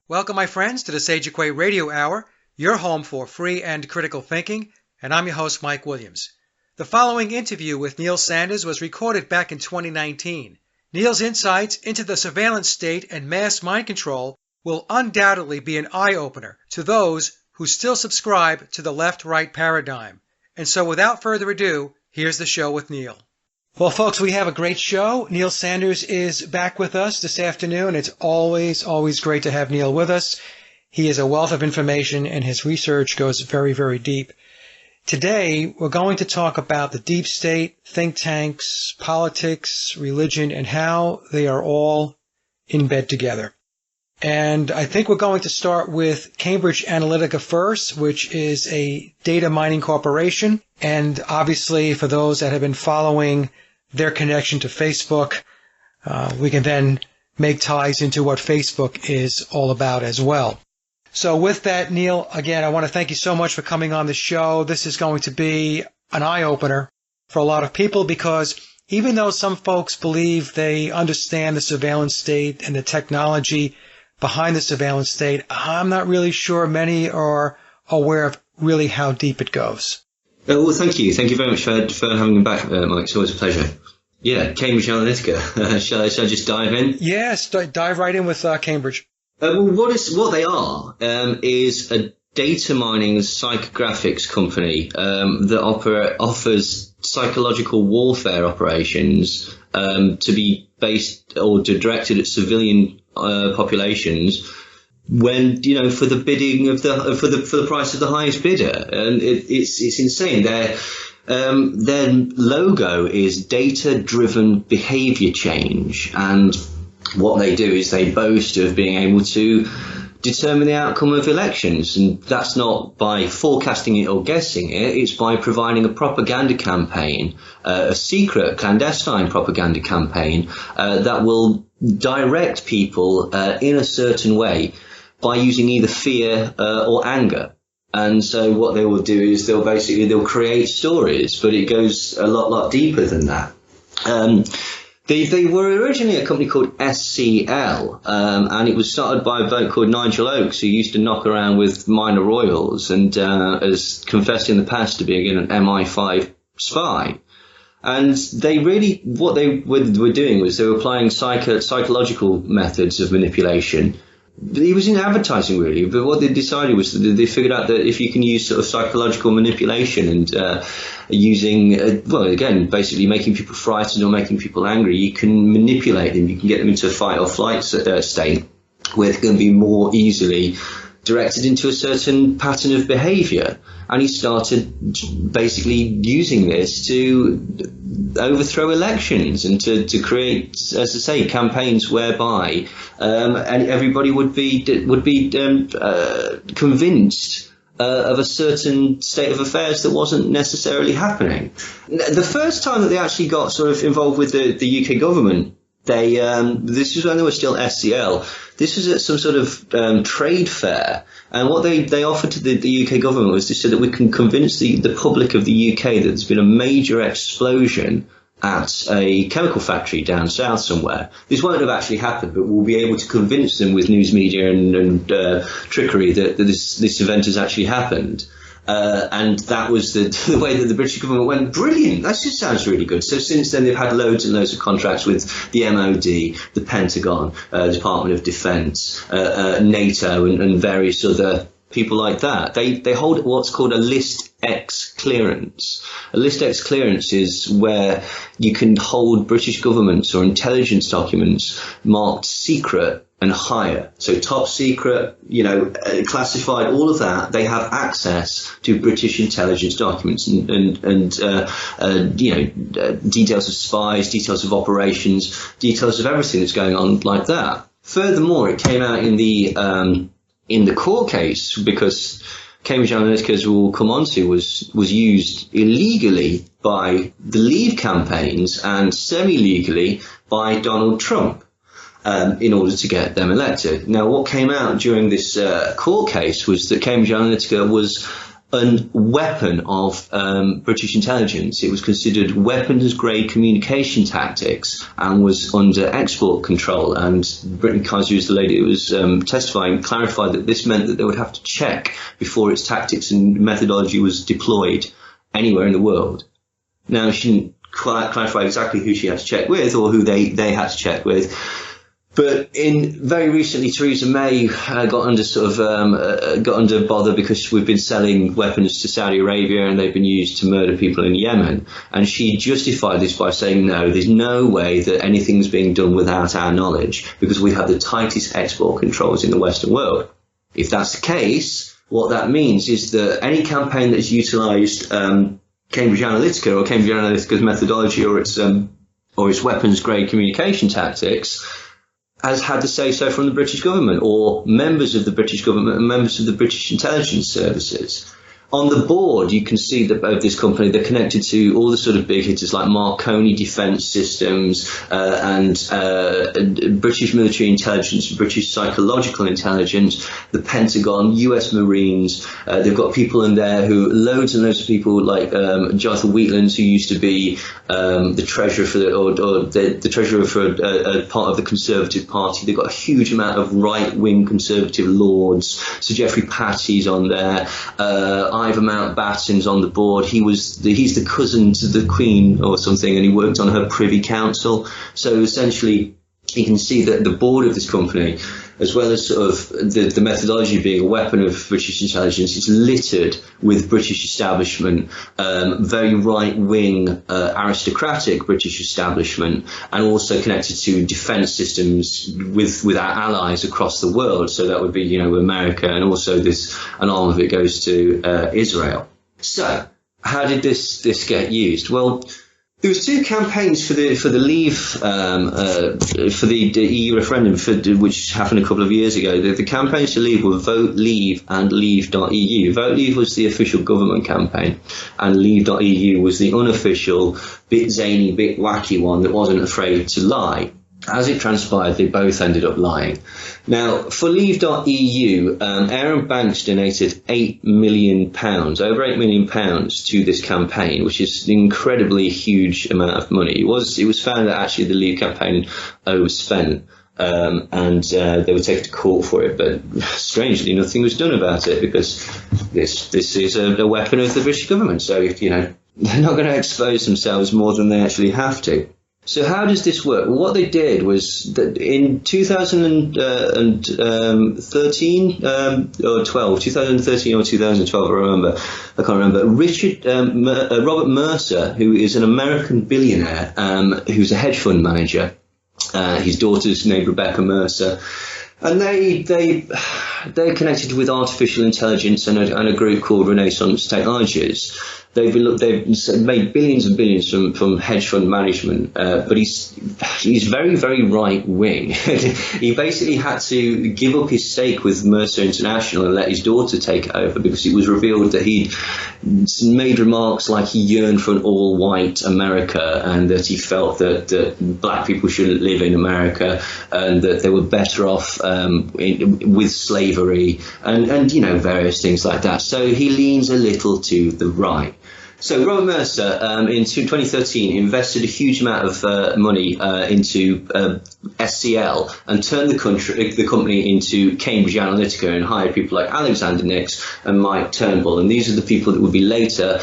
Welcome, my friends, to the Sage Quay Radio Hour, your home for free and critical thinking, and I'm your host, Mike Williams. The following interview with Neil Sanders was recorded back in 2019. Neil's insights into the surveillance state and mass mind control will undoubtedly be an eye-opener to those who still subscribe to the left-right paradigm. And so without further ado, here's the show with Neil. Well, folks, we have a great show. Neil Sanders is back with us this afternoon. It's always great to have Neil with us. He is a wealth of information, and his research goes very, very deep. Today, we're going to talk about the deep state, think tanks, politics, religion, and how they are all in bed together. And I think we're going to start with Cambridge Analytica first, which is a data mining corporation. And obviously, for those that have been following their connection to Facebook, we can then make ties into what Facebook is all about as well. So with that, Neil, again, I want to thank you so much for coming on the show. This is going to be an eye-opener for a lot of people because even though some folks believe they understand the surveillance state and the technology behind the surveillance state, I'm not really sure many are aware of really how deep it goes. Well, thank you. Thank you very much for having me back, Mike. It's always a pleasure. Yeah, Cambridge Analytica. Shall I just dive in? Yes, dive right in with Cambridge. What they are is a data mining psychographics company that offers psychological warfare operations to be based or directed at civilian populations. When for the bidding of for the price of the highest bidder, and it's insane. Their logo is data-driven behavior change, and what they do is they boast of being able to determine the outcome of elections, and that's not by forecasting it or guessing it. It's by providing a propaganda campaign, a secret, clandestine propaganda campaign that will direct people in a certain way by using either fear or anger. And so what they will do is they'll create stories, but it goes a lot deeper than that. They were originally a company called SCL, and it was started by a bloke called Nigel Oakes, who used to knock around with minor royals and has confessed in the past to being an MI5 spy. And what they were doing was they were applying psychological methods of manipulation. He was in advertising, really, but what they decided was that they figured out that if you can use sort of psychological manipulation and using, basically making people frightened or making people angry, you can manipulate them. You can get them into a fight or flight state where they're going to be more easily directed into a certain pattern of behavior. And he started basically using this to overthrow elections and to create, as I say, campaigns whereby and everybody would be convinced of a certain state of affairs that wasn't necessarily happening. The first time that they actually got sort of involved with the UK government, this was when they were still SCL. This was at some sort of trade fair, and what they offered to the UK government was they said that we can convince the public of the UK that there's been a major explosion at a chemical factory down south somewhere. This won't have actually happened, but we'll be able to convince them with news media and trickery that this event has actually happened. And that was the way that the British government went, brilliant, that just sounds really good. So since then they've had loads and loads of contracts with the MOD, the Pentagon, Department of Defence, NATO and various other people like that. They hold what's called a List X clearance. A List X clearance is where you can hold British governments or intelligence documents marked secret and higher. So top secret, classified, all of that. They have access to British intelligence documents and details of spies, details of operations, details of everything that's going on like that. Furthermore, it came out in the court case because Cambridge Analytica, as we'll come on to, was used illegally by the Leave campaigns and semi-legally by Donald Trump. In order to get them elected. Now, what came out during this court case was that Cambridge Analytica was a weapon of British intelligence. It was considered weapons-grade communication tactics and was under export control. And Brittany Kaiser, who's the lady who was testifying, clarified that this meant that they would have to check before its tactics and methodology was deployed anywhere in the world. Now, she didn't clarify exactly who she had to check with or who they had to check with. But very recently, Theresa May got under bother because we've been selling weapons to Saudi Arabia and they've been used to murder people in Yemen. And she justified this by saying, no, there's no way that anything's being done without our knowledge because we have the tightest export controls in the Western world. If that's the case, what that means is that any campaign that's utilised Cambridge Analytica or Cambridge Analytica's methodology or its weapons-grade communication tactics has had to say so from the British government or members of the British government and members of the British intelligence services. On the board, you can see that of this company, they're connected to all the sort of big hitters like Marconi Defence Systems and British military intelligence, British psychological intelligence, the Pentagon, US Marines. They've got people in there loads and loads of people like Jonathan Wheatlands, who used to be the treasurer for the treasurer for a part of the Conservative Party. They've got a huge amount of right-wing Conservative lords. Sir Geoffrey Patty's on there. Ivor Mountbatten's on the board. He's the cousin to the Queen or something, and he worked on her Privy Council. So essentially, you can see that the board of this company, as well as sort of the methodology being a weapon of British intelligence, it's littered with British establishment, very right-wing, aristocratic British establishment, and also connected to defence systems with our allies across the world. So that would be, America, and also an arm of it goes to Israel. So how did this get used? Well, there was two campaigns for the Leave for the EU referendum, which happened a couple of years ago. The campaigns to Leave were Vote Leave and Leave.eu. Vote Leave was the official government campaign, and Leave.eu was the unofficial, bit zany, bit wacky one that wasn't afraid to lie. As it transpired, they both ended up lying. Now, for Leave.eu, Aaron Banks donated £8 million, over £8 million to this campaign, which is an incredibly huge amount of money. It was found that actually the Leave campaign overspent, and they were taken to court for it. But strangely, nothing was done about it because this is a weapon of the British government. So if they're not going to expose themselves more than they actually have to. So how does this work? Well, what they did was that in 2013 or 2013 or 2012, I can't remember, Robert Mercer, who is an American billionaire, who's a hedge fund manager, his daughter's named Rebecca Mercer, and they're connected with artificial intelligence and a group called Renaissance Technologies. They've made billions and billions from hedge fund management, but he's very, very right wing. He basically had to give up his stake with Mercer International and let his daughter take it over because it was revealed that he'd made remarks like he yearned for an all-white America and that he felt that black people shouldn't live in America and that they were better off with slavery and various things like that. So he leans a little to the right. So Robert Mercer in 2013 invested a huge amount of money into SCL and turned the company into Cambridge Analytica and hired people like Alexander Nix and Mike Turnbull. And these are the people that would be later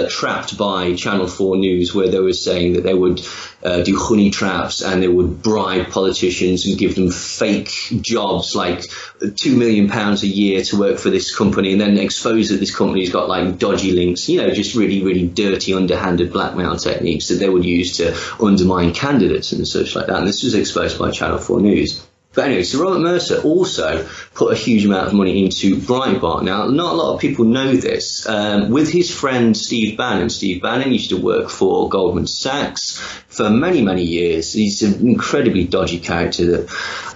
trapped by Channel 4 News, where they were saying that they would do honey traps and they would bribe politicians and give them fake jobs like £2 million a year to work for this company and then expose that this company's got like dodgy links, just really, really dirty, underhanded blackmail techniques that they would use to undermine candidates and such like that. And this was exposed by Channel 4 News. But anyway, so Robert Mercer also put a huge amount of money into Breitbart. Now, not a lot of people know this. With his friend Steve Bannon. Steve Bannon used to work for Goldman Sachs for many, many years. He's an incredibly dodgy character.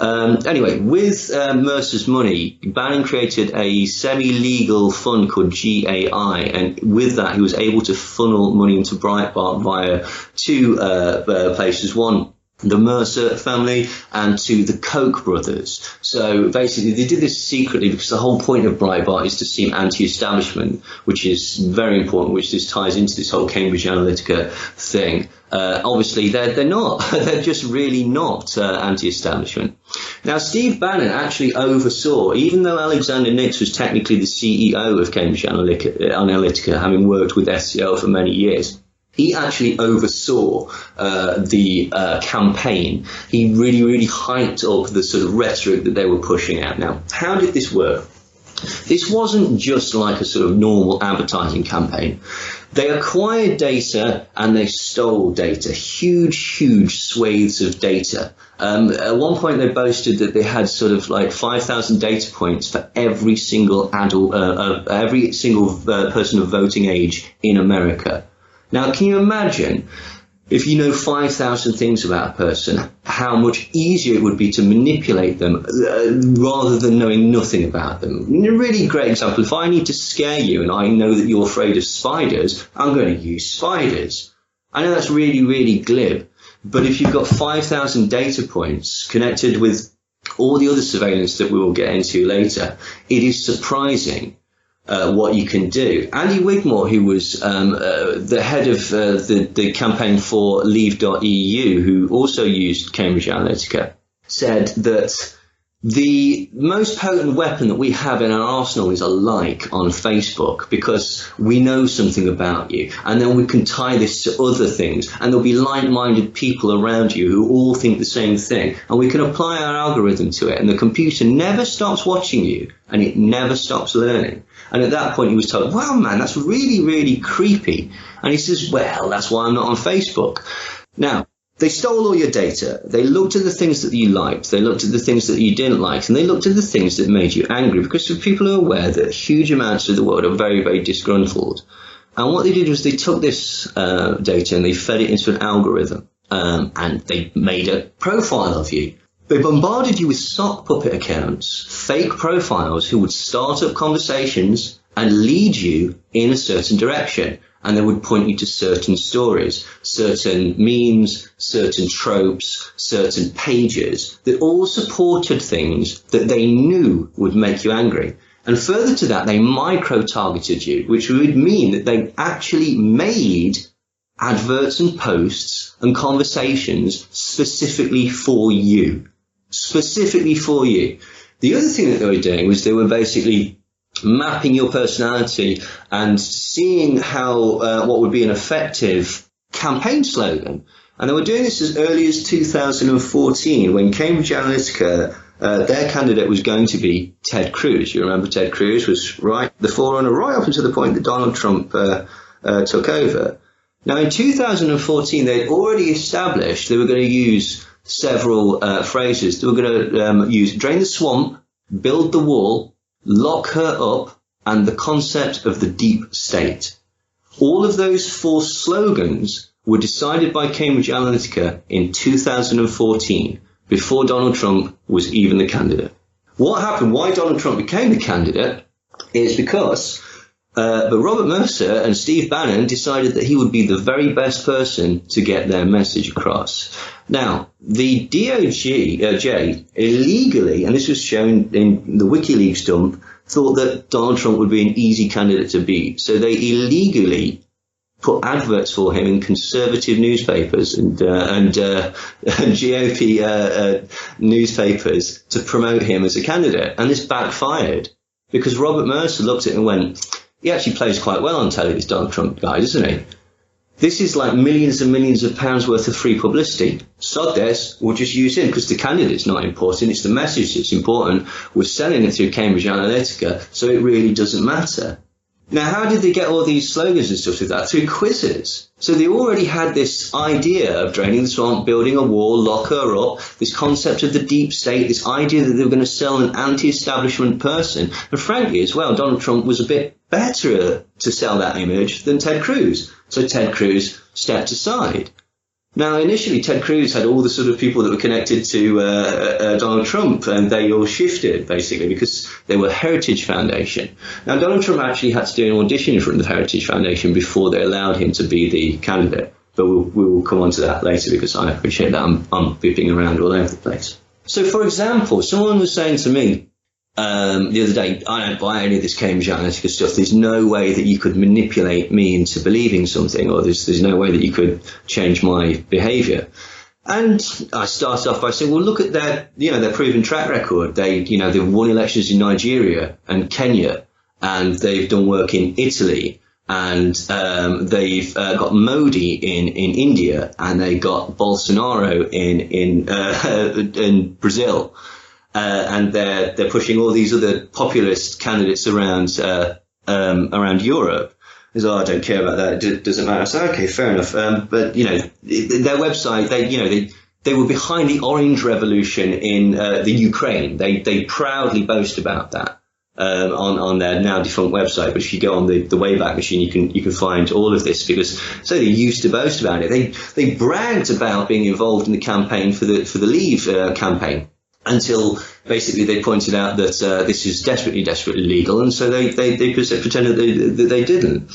Anyway, with Mercer's money, Bannon created a semi-legal fund called GAI. And with that, he was able to funnel money into Breitbart via two places. One, the Mercer family, and to the Koch brothers. So basically they did this secretly because the whole point of Breitbart is to seem anti-establishment, which is very important, which this ties into this whole Cambridge Analytica thing. Obviously they're not. They're just really not anti-establishment. Now Steve Bannon actually oversaw, even though Alexander Nix was technically the CEO of Cambridge Analytica, having worked with SCO for many years, he actually oversaw the campaign. He really hyped up the sort of rhetoric that they were pushing out. Now, how did this work? This wasn't just like a sort of normal advertising campaign. They acquired data and they stole data, huge swathes of data. At one point they boasted that they had sort of like 5,000 data points for every single adult, person of voting age in America. Now, can you imagine if you know 5,000 things about a person, how much easier it would be to manipulate them rather than knowing nothing about them? A really great example, if I need to scare you and I know that you're afraid of spiders, I'm going to use spiders. I know that's really glib, but if you've got 5,000 data points connected with all the other surveillance that we will get into later, it is surprising what you can do. Andy Wigmore, who was the head of the campaign for Leave.eu, who also used Cambridge Analytica, said that the most potent weapon that we have in our arsenal is a like on Facebook, because we know something about you, and then we can tie this to other things, and there'll be like-minded people around you who all think the same thing, and we can apply our algorithm to it, and the computer never stops watching you, and it never stops learning. And at that point he was told, wow, man, that's really creepy. And he says, well, that's why I'm not on Facebook. Now, they stole all your data. They looked at the things that you liked. They looked at the things that you didn't like. And they looked at the things that made you angry, because people are aware that huge amounts of the world are very disgruntled. And what they did was they took this data and they fed it into an algorithm. And they made a profile of you. They bombarded you with sock puppet accounts, fake profiles who would start up conversations and lead you in a certain direction. And they would point you to certain stories, certain memes, certain tropes, certain pages that all supported things that they knew would make you angry. And further to that, they micro-targeted you, which would mean that they actually made adverts and posts and conversations specifically for you. Specifically for you. The other thing that they were doing was they were basically mapping your personality and seeing how what would be an effective campaign slogan. And they were doing this as early as 2014, when Cambridge Analytica, their candidate was going to be Ted Cruz. You remember Ted Cruz was the forerunner right up until the point that Donald Trump took over. Now in 2014, they'd already established they were going to use several phrases. They were going to use drain the swamp, build the wall, lock her up, and the concept of the deep state. All of those 4 slogans were decided by Cambridge Analytica in 2014, before Donald Trump was even the candidate. What happened, why Donald Trump became the candidate, is because but Robert Mercer and Steve Bannon decided that he would be the very best person to get their message across. Now, the DOJ illegally, and this was shown in the WikiLeaks dump, thought that Donald Trump would be an easy candidate to beat. So they illegally put adverts for him in conservative newspapers and GOP newspapers to promote him as a candidate. And this backfired, because Robert Mercer looked at it and went, he actually plays quite well on telly, this Donald Trump guy, doesn't he? This is like millions and millions of pounds worth of free publicity. Sod this, we'll just use him, because the candidate's not important, it's the message that's important. We're selling it through Cambridge Analytica, so it really doesn't matter. Now, how did they get all these slogans and stuff like that? Through quizzes. So they already had this idea of draining the swamp, building a wall, lock her up, this concept of the deep state, this idea that they were going to sell an anti-establishment person. And frankly, as well, Donald Trump was a bit better to sell that image than Ted Cruz. So Ted Cruz stepped aside. Now, initially, Ted Cruz had all the sort of people that were connected to Donald Trump, and they all shifted, basically, because they were Heritage Foundation. Now, Donald Trump actually had to do an audition in front of the Heritage Foundation before they allowed him to be the candidate. but we will come on to that later, because I appreciate that I'm bipping around all over the place. So, for example, someone was saying to me the other day, I don't buy any of this Cambridge Analytica stuff. There's no way that you could manipulate me into believing something, or there's no way that you could change my behaviour. And I started off by saying, well, look at their proven track record. They've won elections in Nigeria and Kenya, and they've done work in Italy, and they've got Modi in India, and they got Bolsonaro in Brazil, and they're pushing all these other populist candidates around Europe. I don't care about that. It doesn't matter. So okay, fair enough. But their website, they were behind the Orange Revolution in the Ukraine. They proudly boast about that on their now defunct website. But if you go on the Wayback Machine, you can find all of this, because so they used to boast about it. They bragged about being involved in the campaign for the Leave campaign, until basically they pointed out that this is desperately illegal, and so they pretended that they didn't.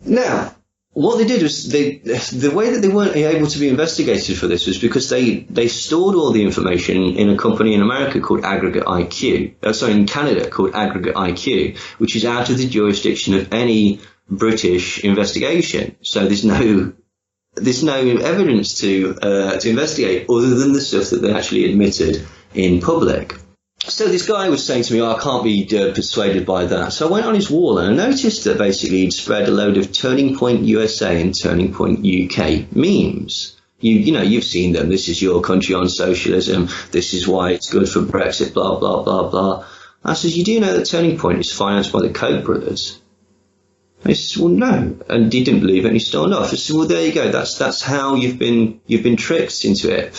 Now, what they did was the way that they weren't able to be investigated for this was because they stored all the information in a company in America called Aggregate IQ. In Canada called Aggregate IQ, which is out of the jurisdiction of any British investigation. So there's no evidence to investigate other than the stuff that they actually admitted in public. So this guy was saying to me, I can't be persuaded by that. So I went on his wall and I noticed that basically he'd spread a load of Turning Point USA and Turning Point UK memes. You've seen them. This is your country on socialism. This is why it's good for Brexit, blah, blah, blah, blah. I says, you do know that Turning Point is financed by the Koch brothers? He says, well, no, and he didn't believe it, and he stormed off. I said, well, there you go. That's how you've been tricked into it.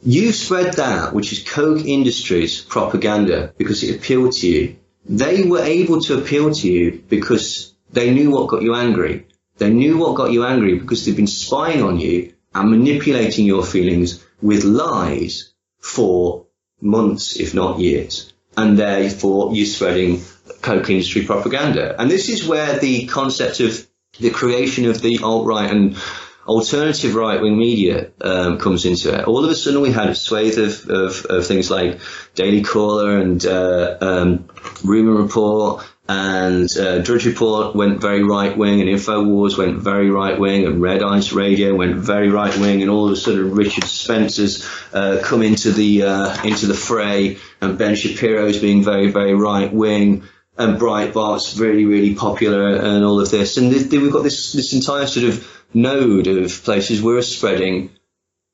You spread that, which is Koch Industries propaganda, because it appealed to you. They were able to appeal to you because they knew what got you angry. They knew what got you angry because they've been spying on you and manipulating your feelings with lies for months, if not years. And therefore, you're spreading Koch industry propaganda. And this is where the concept of the creation of the alt-right and alternative right-wing media comes into it. All of a sudden, we had a swathe of things like Daily Caller and Rumour Report, and Drudge Report went very right-wing, and InfoWars went very right-wing, and Red Ice Radio went very right-wing, and all of a sudden Richard Spencer's come into the fray, and Ben Shapiro's being very, very right-wing, and Breitbart's really, really popular, and all of this. And we've got this entire sort of node of places where we're spreading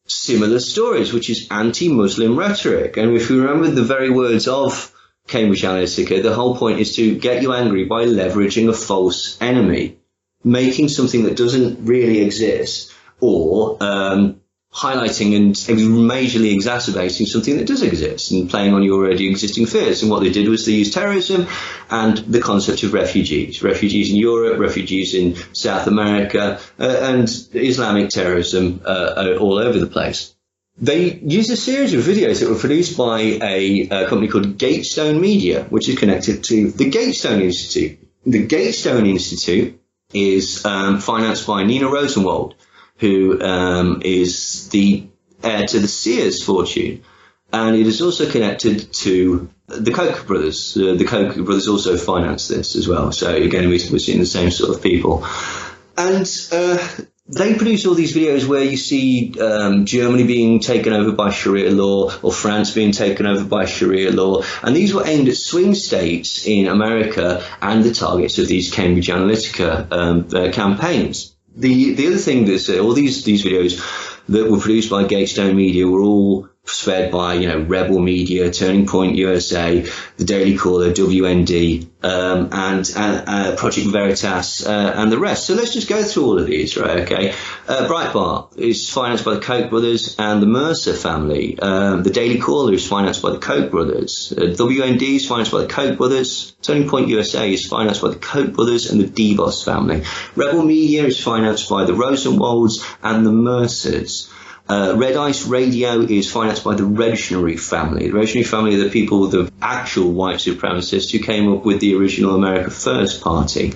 similar stories, which is anti-Muslim rhetoric. And if we remember the very words of Cambridge Analytica, the whole point is to get you angry by leveraging a false enemy, making something that doesn't really exist, or highlighting and majorly exacerbating something that does exist and playing on your already existing fears. And what they did was they used terrorism and the concept of refugees in Europe, refugees in South America, and Islamic terrorism all over the place. They used a series of videos that were produced by a company called Gatestone Media, which is connected to the Gatestone Institute. The Gatestone Institute is financed by Nina Rosenwald, who is the heir to the Sears fortune. And it is also connected to the Koch brothers. The Koch brothers also finance this as well. So again, we're seeing the same sort of people. And they produce all these videos where you see Germany being taken over by Sharia law, or France being taken over by Sharia law. And these were aimed at swing states in America and the targets of these Cambridge Analytica campaigns. The other thing is all these videos that were produced by Gatestone Media were all spread by, Rebel Media, Turning Point USA, the Daily Caller, WND, and Project Veritas, and the rest. So let's just go through all of these, right? Okay. Breitbart is financed by the Koch brothers and the Mercer family. The Daily Caller is financed by the Koch brothers. WND is financed by the Koch brothers. Turning Point USA is financed by the Koch brothers and the DeVos family. Rebel Media is financed by the Rosenwalds and the Mercers. Red Ice Radio is financed by the Revolutionary family. The Revolutionary family are the people, the actual white supremacists who came up with the original America First Party.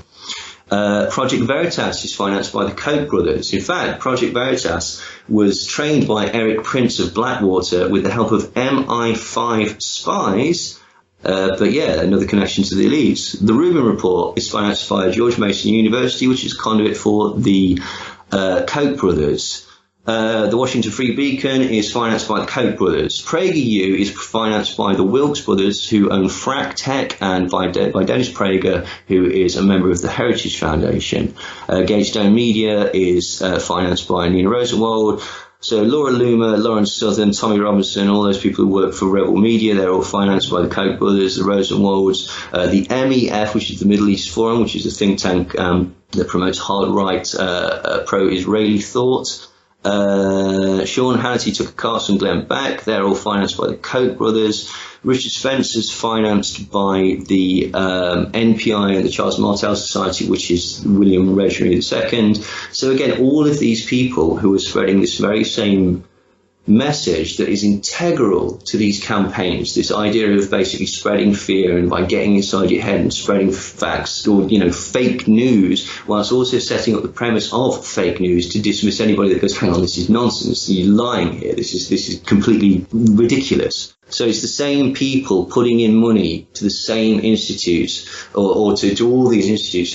Project Veritas is financed by the Koch brothers. In fact, Project Veritas was trained by Eric Prince of Blackwater with the help of MI5 spies. But yeah, another connection to the elites. The Rubin Report is financed by George Mason University, which is conduit for the Koch brothers. The Washington Free Beacon is financed by the Koch brothers. PragerU is financed by the Wilkes brothers, who own Frack Tech, and by Dennis Prager, who is a member of the Heritage Foundation. Gatestone Media is financed by Nina Rosenwald. So Laura Loomer, Lawrence Southern, Tommy Robinson, all those people who work for Rebel Media, they're all financed by the Koch brothers, the Rosenwalds. The MEF, which is the Middle East Forum, which is a think tank that promotes hard-right, pro-Israeli thought. Sean Hannity, Tucker Carlson, Glenn Beck, they're all financed by the Koch brothers. Richard Spence is financed by the NPI and the Charles Martel Society, which is William Regnery II. So again, all of these people who are spreading this very same message that is integral to these campaigns, this idea of basically spreading fear and by getting inside your head and spreading facts or, fake news, whilst also setting up the premise of fake news to dismiss anybody that goes, hang on, this is nonsense, you're lying here, this is completely ridiculous. So it's the same people putting in money to the same institutes or to all these institutes,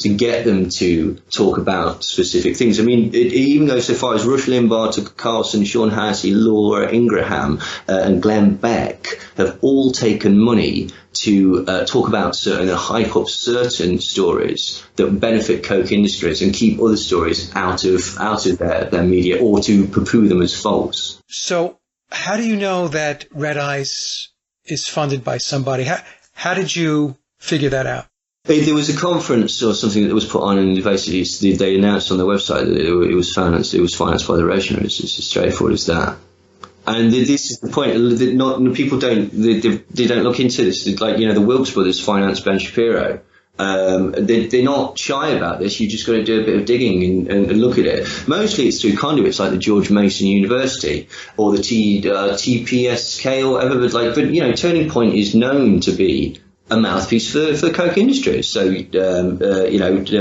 to get them to talk about specific things. I mean, it even goes so far as Rush Limbaugh, Tucker Carlson, Sean Hannity, Laura Ingraham, and Glenn Beck have all taken money to talk about certain and hype up certain stories that benefit Koch Industries and keep other stories out of their media, or to poo-poo them as false. So how do you know that Red Ice is funded by somebody? How did you figure that out? There was a conference or something that was put on, and basically they announced on their website that it was financed by the Regneries. It's as straightforward as that. And this is the point. People don't look into this. Like, the Wilkes brothers financed Ben Shapiro. They're not shy about this. You just got to do a bit of digging and look at it. Mostly it's through conduits like the George Mason University or the TPSK or whatever. But Turning Point is known to be a mouthpiece for Koch Industries. So,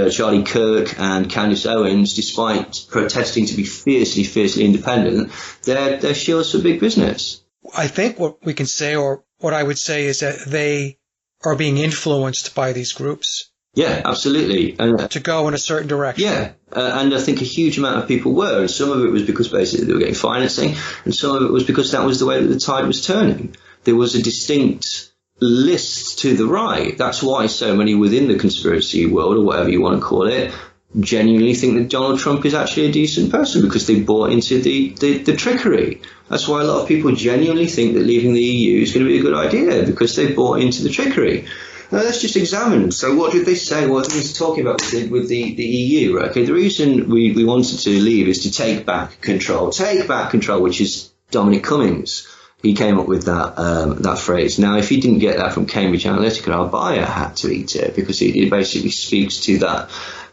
Charlie Kirk and Candace Owens, despite protesting to be fiercely independent, they're shields for big business. I think what we can say, or what I would say, is that they are being influenced by these groups. Yeah, absolutely. To go in a certain direction. Yeah, and I think a huge amount of people were, and some of it was because basically they were getting financing, and some of it was because that was the way that the tide was turning. There was a distinct list to the right. That's why so many within the conspiracy world, or whatever you want to call it, genuinely think that Donald Trump is actually a decent person because they bought into the trickery. That's why a lot of people genuinely think that leaving the EU is going to be a good idea, because they bought into the trickery. Now, let's just examine. So what did they say? What are they talking about with the EU? Right? Okay, the reason we wanted to leave is to take back control. Take back control, which is Dominic Cummings. He came up with that phrase. Now, if he didn't get that from Cambridge Analytica, our buyer had to eat it, because it basically speaks to that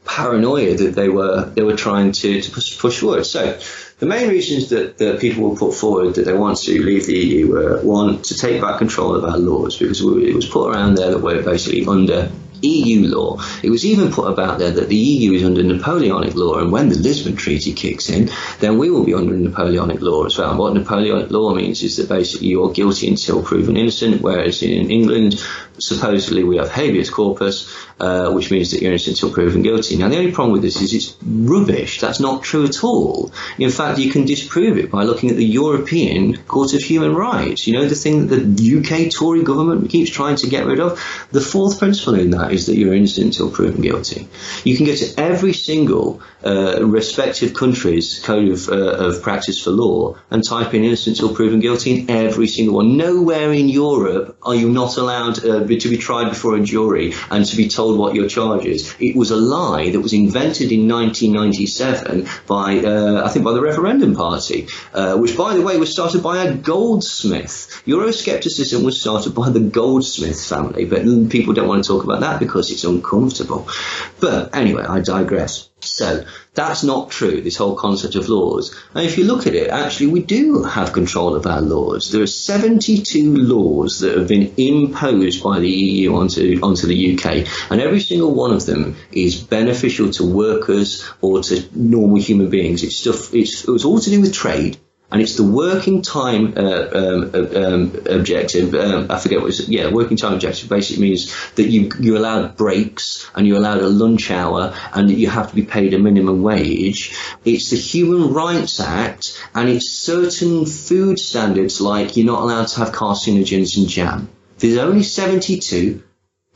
paranoia that they were trying to push forward. So the main reasons that people will put forward that they want to leave the EU were, one, to take back control of our laws, because it was put around there that we're basically under EU law. It was even put about there that the EU is under Napoleonic law, and when the Lisbon Treaty kicks in, then we will be under Napoleonic law as well. And what Napoleonic law means is that basically you're guilty until proven innocent, whereas in England, supposedly we have habeas corpus, which means that you're innocent until proven guilty. Now, the only problem with this is it's rubbish. That's not true at all. In fact, you can disprove it by looking at the European Court of Human Rights. The thing that the UK Tory government keeps trying to get rid of. The fourth principle in that is that you're innocent until proven guilty. You can go to every single respective country's code of practice for law and type in innocent until proven guilty in every single one. Nowhere in Europe are you not allowed to be tried before a jury and to be told what your charge is. It was a lie that was invented in 1997 by the Referendum Party, which, by the way, was started by a goldsmith. Euroscepticism was started by the Goldsmith family, but people don't want to talk about that. because it's uncomfortable. But anyway, I digress. So that's not true, this whole concept of laws. And if you look at it, actually, we do have control of our laws. There are 72 laws that have been imposed by the EU onto the UK, and every single one of them is beneficial to workers or to normal human beings. It's all to do with trade. And it's the working time objective. I forget what it is. Yeah, working time objective basically means that you're allowed breaks and you're allowed a lunch hour and that you have to be paid a minimum wage. It's the Human Rights Act, and it's certain food standards, like you're not allowed to have carcinogens in jam. There's only 72.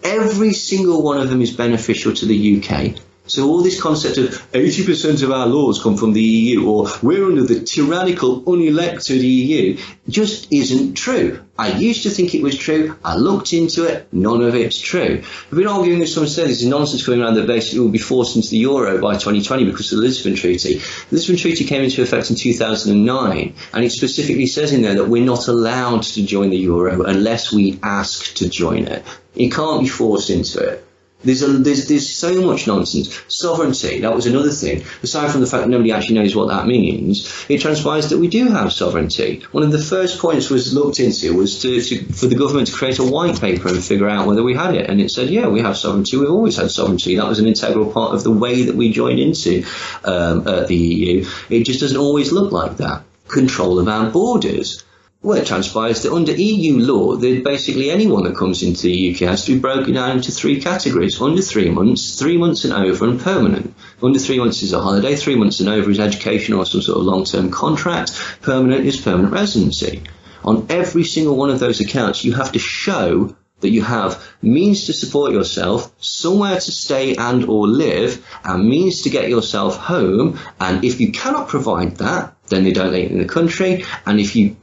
Every single one of them is beneficial to the UK. So all this concept of 80% of our laws come from the EU, or we're under the tyrannical, unelected EU, just isn't true. I used to think it was true. I looked into it. None of it's true. We've been arguing with someone saying there's nonsense going around that basically we'll be forced into the euro by 2020 because of the Lisbon Treaty. The Lisbon Treaty came into effect in 2009, and it specifically says in there that we're not allowed to join the euro unless we ask to join it. You can't be forced into it. There's so much nonsense. Sovereignty, that was another thing. Aside from the fact that nobody actually knows what that means, it transpires that we do have sovereignty. One of the first points was looked into was for the government to create a white paper and figure out whether we had it. And it said, yeah, we have sovereignty. We've always had sovereignty. That was an integral part of the way that we joined into the EU. It just doesn't always look like that. Control of our borders. Well, it transpires that under EU law, that basically anyone that comes into the UK has to be broken down into 3 categories: under 3 months, 3 months and over, and permanent. Under 3 months is a holiday, 3 months and over is education or some sort of long-term contract, permanent is permanent residency. On every single one of those accounts, you have to show that you have means to support yourself, somewhere to stay and or live, and means to get yourself home. And if you cannot provide that, then they don't let you in the country. And if you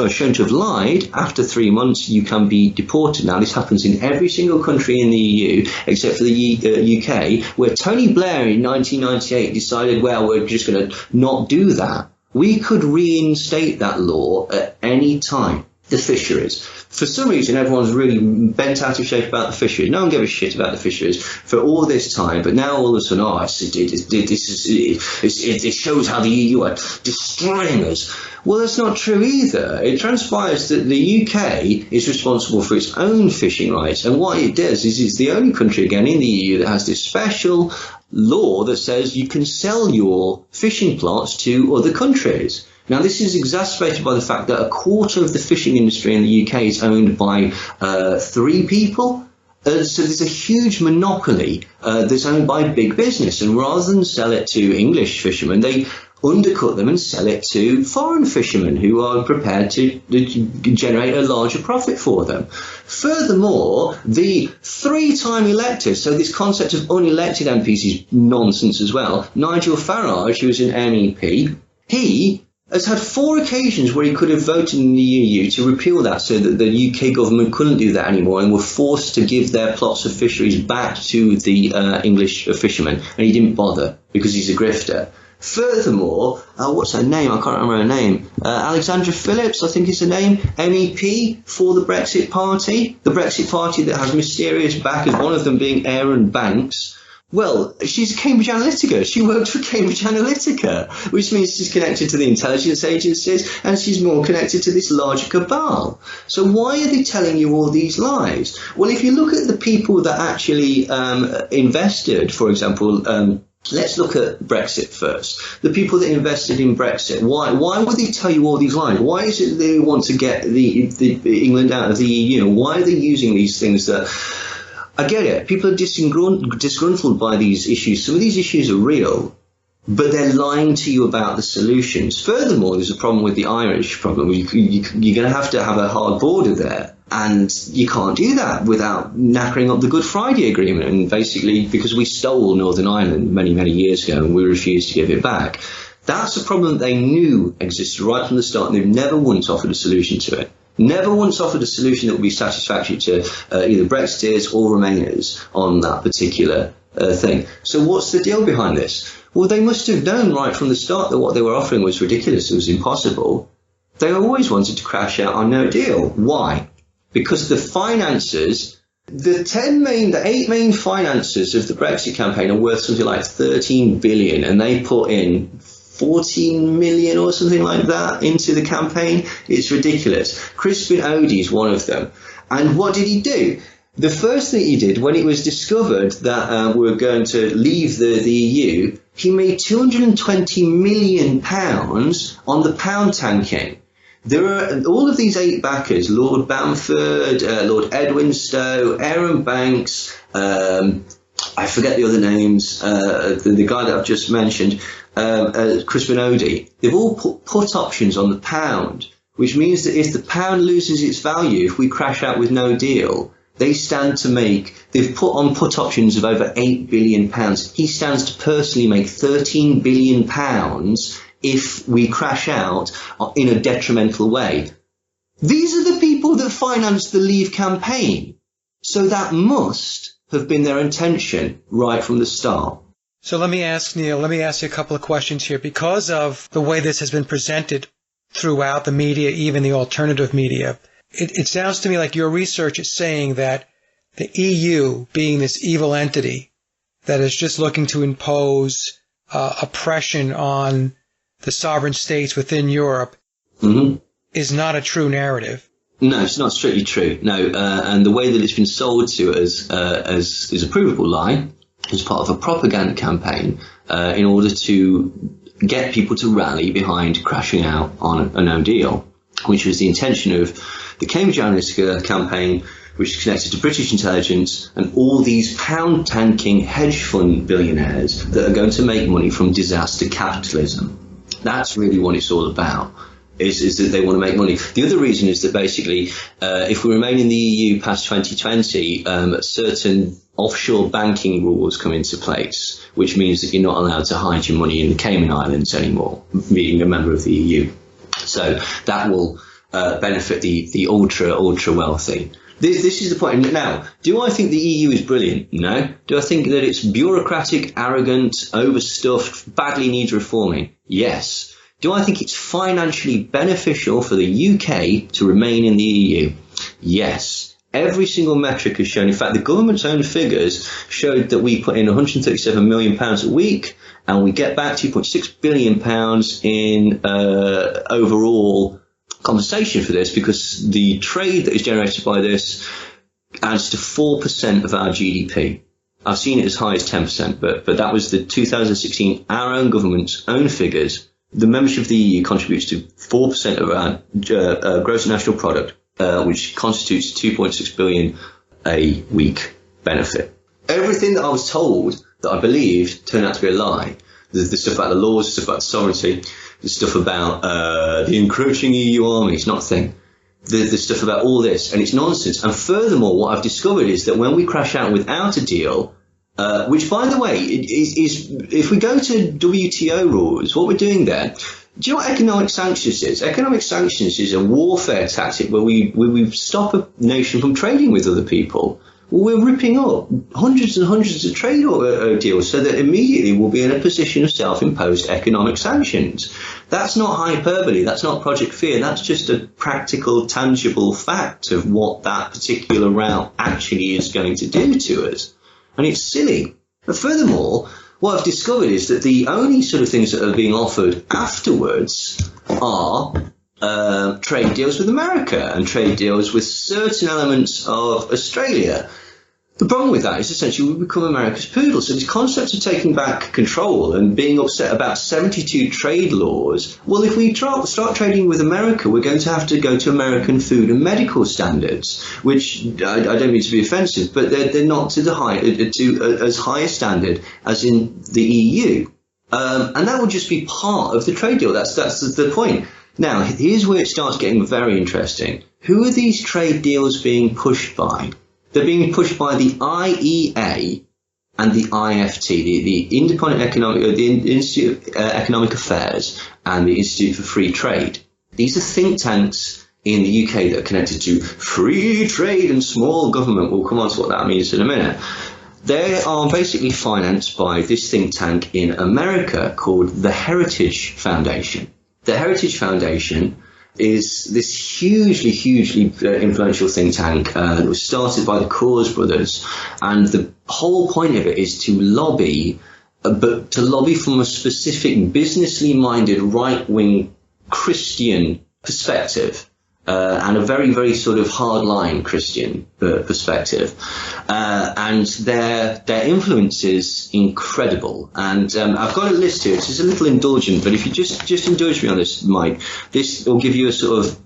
are shown to have lied, after 3 months, you can be deported. Now, this happens in every single country in the EU, except for the UK, where Tony Blair in 1998 decided, well, we're just going to not do that. We could reinstate that law at any time. The fisheries. For some reason, everyone's really bent out of shape about the fisheries. No one gave a shit about the fisheries for all this time, but now all of a sudden, it shows how the EU are destroying us. Well, that's not true either. It transpires that the UK is responsible for its own fishing rights, and what it does is it's the only country again in the EU that has this special law that says you can sell your fishing plots to other countries. Now, this is exacerbated by the fact that a quarter of the fishing industry in the UK is owned by 3 people. So there's a huge monopoly that's owned by big business. And rather than sell it to English fishermen, they undercut them and sell it to foreign fishermen who are prepared to generate a larger profit for them. Furthermore, the 3-time elected, so this concept of unelected MPs is nonsense as well. Nigel Farage, who was an MEP, he has had 4 occasions where he could have voted in the EU to repeal that so that the UK government couldn't do that anymore and were forced to give their plots of fisheries back to the English fishermen. And he didn't bother because he's a grifter. Furthermore, what's her name? I can't remember her name. Alexandra Phillips, I think is her name, MEP for the Brexit Party. The Brexit Party that has mysterious backers, one of them being Aaron Banks. Well, she's Cambridge Analytica. She worked for Cambridge Analytica, which means she's connected to the intelligence agencies and she's more connected to this larger cabal. So why are they telling you all these lies? Well, if you look at the people that actually invested, for example, let's look at Brexit first. The people that invested in Brexit, why would they tell you all these lies? Why is it they want to get the England out of the EU? Why are they using these things that... I get it. People are disgruntled by these issues. Some of these issues are real, but they're lying to you about the solutions. Furthermore, there's a problem with the Irish problem. You're going to have a hard border there, and you can't do that without knackering up the Good Friday Agreement. And basically, because we stole Northern Ireland many, many years ago and we refused to give it back, that's a problem that they knew existed right from the start, and they've never once offered a solution to it. Never once offered a solution that would be satisfactory to either Brexiteers or Remainers on that particular thing. So what's the deal behind this? Well, they must have known right from the start that what they were offering was ridiculous. It was impossible. They always wanted to crash out on no deal. Why? Because the financiers The 8 main financiers of the Brexit campaign are worth something like 13 billion, and they put in 14 million or something like that into the campaign. It's ridiculous. Crispin Odey is one of them. And what did he do? The first thing he did when it was discovered that we were going to leave the EU, he made £220 million on the pound tanking. There are all of these 8 backers: Lord Bamford, Lord Edwinstowe, Aaron Banks, I forget the other names, the guy that I've just mentioned, Crispin Odey. They've all put options on the pound, which means that if the pound loses its value, if we crash out with no deal, they stand to make, they've put on put options of over £8 billion. He stands to personally make £13 billion if we crash out in a detrimental way. These are the people that financed the Leave campaign. So that must have been their intention right from the start. So let me ask you a couple of questions here. Because of the way this has been presented throughout the media, even the alternative media, it sounds to me like your research is saying that the EU, being this evil entity that is just looking to impose oppression on the sovereign states within Europe, is not a true narrative. No, it's not strictly true. No, and the way that it's been sold to us as is a provable lie, as part of a propaganda campaign, in order to get people to rally behind crashing out on a no deal, which was the intention of the Cambridge Analytica campaign, which is connected to British intelligence and all these pound-tanking hedge fund billionaires that are going to make money from disaster capitalism. That's really what it's all about, is that they want to make money. The other reason is that basically, if we remain in the EU past 2020, certain offshore banking rules come into place, which means that you're not allowed to hide your money in the Cayman Islands anymore, being a member of the EU. So that will benefit the ultra wealthy. This is the point. Now, do I think the EU is brilliant? No. Do I think that it's bureaucratic, arrogant, overstuffed, badly needs reforming? Yes. Do I think it's financially beneficial for the UK to remain in the EU? Yes. Every single metric has shown, in fact, the government's own figures showed that we put in £137 million a week and we get back £2.6 billion in overall compensation for this, because the trade that is generated by this adds to 4% of our GDP. I've seen it as high as 10%, but that was the 2016, our own government's own figures. The membership of the EU contributes to 4% of our gross national product, which constitutes 2.6 billion a week benefit. Everything that I was told that I believed turned out to be a lie. The stuff about the laws, the stuff about sovereignty, the stuff about the encroaching EU army, it's not a thing. The stuff about all this, and it's nonsense. And furthermore, what I've discovered is that when we crash out without a deal, which, by the way, is if we go to WTO rules, what we're doing there, do you know what economic sanctions is? Economic sanctions is a warfare tactic where we stop a nation from trading with other people. Well, we're ripping up hundreds and hundreds of trade deals so that immediately we'll be in a position of self-imposed economic sanctions. That's not hyperbole. That's not Project Fear. That's just a practical, tangible fact of what that particular route actually is going to do to us. And it's silly. But furthermore, what I've discovered is that the only sort of things that are being offered afterwards are trade deals with America and trade deals with certain elements of Australia. The problem with that is essentially we become America's poodle. So this concept of taking back control and being upset about 72 trade laws, well, if we start trading with America, we're going to have to go to American food and medical standards, which I don't mean to be offensive, but they're not to as high a standard as in the EU. And that will just be part of the trade deal. That's the point. Now, here's where it starts getting very interesting. Who are these trade deals being pushed by? They're being pushed by the IEA and the IFT, the Independent Economic, the Institute of Economic Affairs and the Institute for Free Trade. These are think tanks in the UK that are connected to free trade and small government. We'll come on to what that means in a minute. They are basically financed by this think tank in America called the Heritage Foundation. The Heritage Foundation is this hugely influential think tank that was started by the Coors brothers, and the whole point of it is to lobby, but to lobby from a specific businessly minded right-wing Christian perspective. And a very sort of hardline Christian perspective, and their influence is incredible. And I've got a list here. It's a little indulgent, but if you just indulge me on this, Mike, this will give you a sort of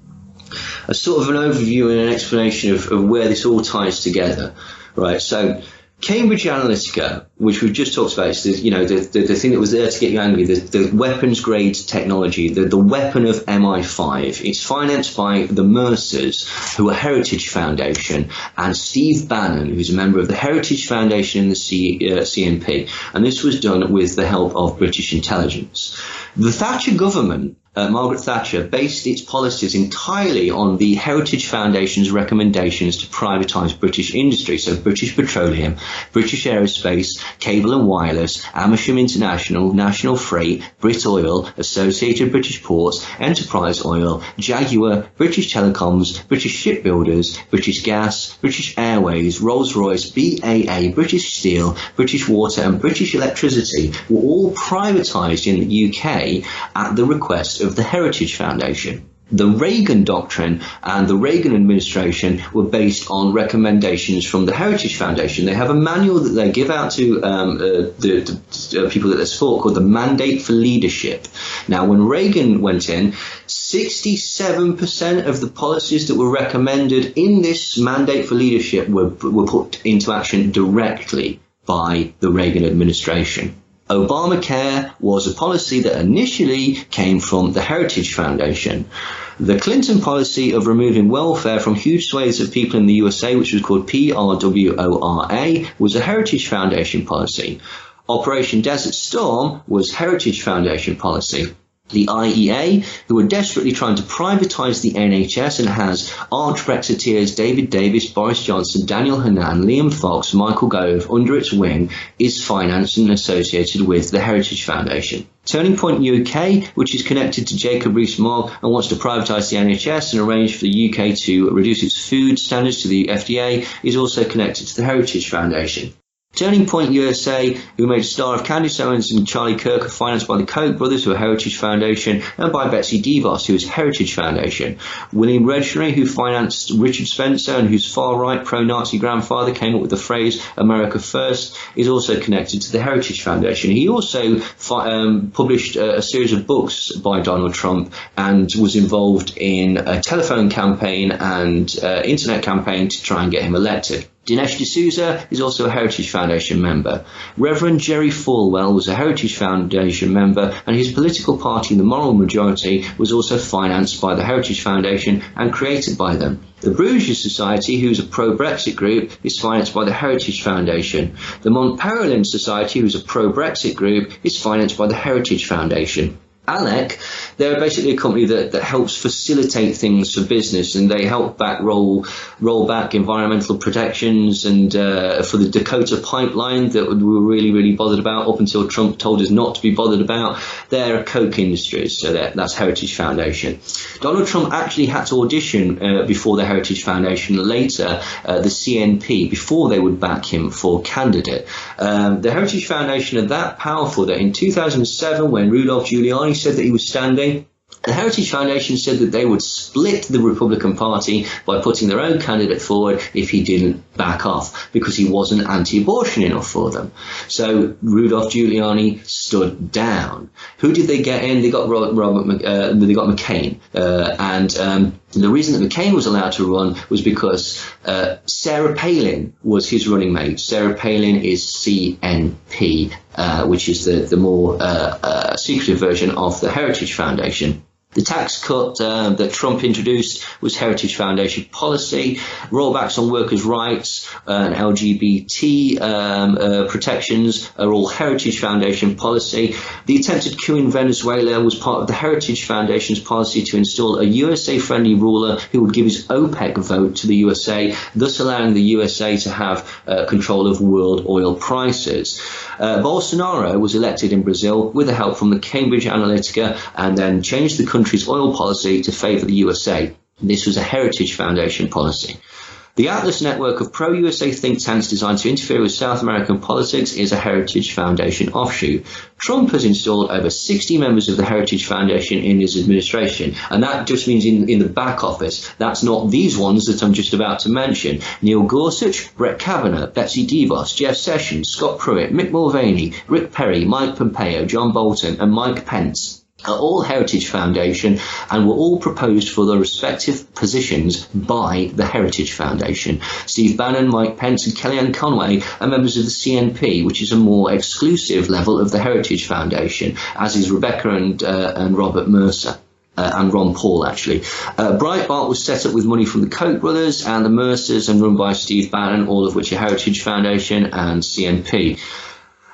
an overview and an explanation of where this all ties together, right? So Cambridge Analytica, which we've just talked about, is the thing that was there to get you angry, the weapons grade technology, the weapon of MI5. It's financed by the Mercers, who are Heritage Foundation, and Steve Bannon, who's a member of the Heritage Foundation and the CNP. And this was done with the help of British intelligence. The Thatcher government, Margaret Thatcher, based its policies entirely on the Heritage Foundation's recommendations to privatise British industry, so British Petroleum, British Aerospace, Cable and Wireless, Amersham International, National Freight, Brit Oil, Associated British Ports, Enterprise Oil, Jaguar, British Telecoms, British Shipbuilders, British Gas, British Airways, Rolls-Royce, BAA, British Steel, British Water and British Electricity were all privatised in the UK at the request of the Heritage Foundation. The Reagan doctrine and the Reagan administration were based on recommendations from the Heritage Foundation. They have a manual that they give out to the people that they support called the Mandate for Leadership. Now, when Reagan went in, 67% of the policies that were recommended in this Mandate for Leadership were put into action directly by the Reagan administration. Obamacare was a policy that initially came from the Heritage Foundation. The Clinton policy of removing welfare from huge swathes of people in the USA, which was called PRWORA, was a Heritage Foundation policy. Operation Desert Storm was Heritage Foundation policy. The IEA, who were desperately trying to privatise the NHS and has arch Brexiteers David Davis, Boris Johnson, Daniel Hannan, Liam Fox, Michael Gove under its wing, is financed and associated with the Heritage Foundation. Turning Point UK, which is connected to Jacob Rees-Mogg and wants to privatise the NHS and arrange for the UK to reduce its food standards to the FDA, is also connected to the Heritage Foundation. Turning Point USA, who made a star of Candace Owens and Charlie Kirk, are financed by the Koch brothers, who are Heritage Foundation, and by Betsy DeVos, who is Heritage Foundation. William Regenery, who financed Richard Spencer and whose far-right pro-Nazi grandfather came up with the phrase America First, is also connected to the Heritage Foundation. He also published a series of books by Donald Trump and was involved in a telephone campaign and internet campaign to try and get him elected. Dinesh D'Souza is also a Heritage Foundation member. Reverend Jerry Falwell was a Heritage Foundation member, and his political party, the Moral Majority, was also financed by the Heritage Foundation and created by them. The Bruges Society, who's a pro-Brexit group, is financed by the Heritage Foundation. The Mont Pelerin Society, who's a pro-Brexit group, is financed by the Heritage Foundation. ALEC, they're basically a company that helps facilitate things for business, and they help roll back environmental protections and for the Dakota pipeline that we were really bothered about up until Trump told us not to be bothered about. They're Koch Industries, so that's Heritage Foundation. Donald Trump actually had to audition before the Heritage Foundation, later the CNP, before they would back him for candidate. The Heritage Foundation are that powerful that in 2007, when Rudolph Giuliani said that he was standing, the Heritage Foundation said that they would split the Republican Party by putting their own candidate forward if he didn't back off, because he wasn't anti-abortion enough for them. So Rudolph Giuliani stood down. Who did they get in? They got they got McCain, and the reason that McCain was allowed to run was because Sarah Palin was his running mate. Sarah Palin is CNP, which is the more secretive version of the Heritage Foundation. The tax cut that Trump introduced was Heritage Foundation policy. Rollbacks on workers' rights and LGBT protections are all Heritage Foundation policy. The attempted coup in Venezuela was part of the Heritage Foundation's policy to install a USA-friendly ruler who would give his OPEC vote to the USA, thus allowing the USA to have control of world oil prices. Bolsonaro was elected in Brazil with the help from the Cambridge Analytica and then changed the country country's oil policy to favour the USA. This was a Heritage Foundation policy. The Atlas network of pro-USA think tanks designed to interfere with South American politics is a Heritage Foundation offshoot. Trump has installed over 60 members of the Heritage Foundation in his administration, and that just means in the back office. That's not these ones that I'm just about to mention. Neil Gorsuch, Brett Kavanaugh, Betsy DeVos, Jeff Sessions, Scott Pruitt, Mick Mulvaney, Rick Perry, Mike Pompeo, John Bolton, and Mike Pence are all Heritage Foundation and were all proposed for their respective positions by the Heritage Foundation. Steve Bannon, Mike Pence and Kellyanne Conway are members of the CNP, which is a more exclusive level of the Heritage Foundation, as is Rebecca and Robert Mercer. And Ron Paul, actually. Breitbart was set up with money from the Koch brothers and the Mercers and run by Steve Bannon, all of which are Heritage Foundation and CNP.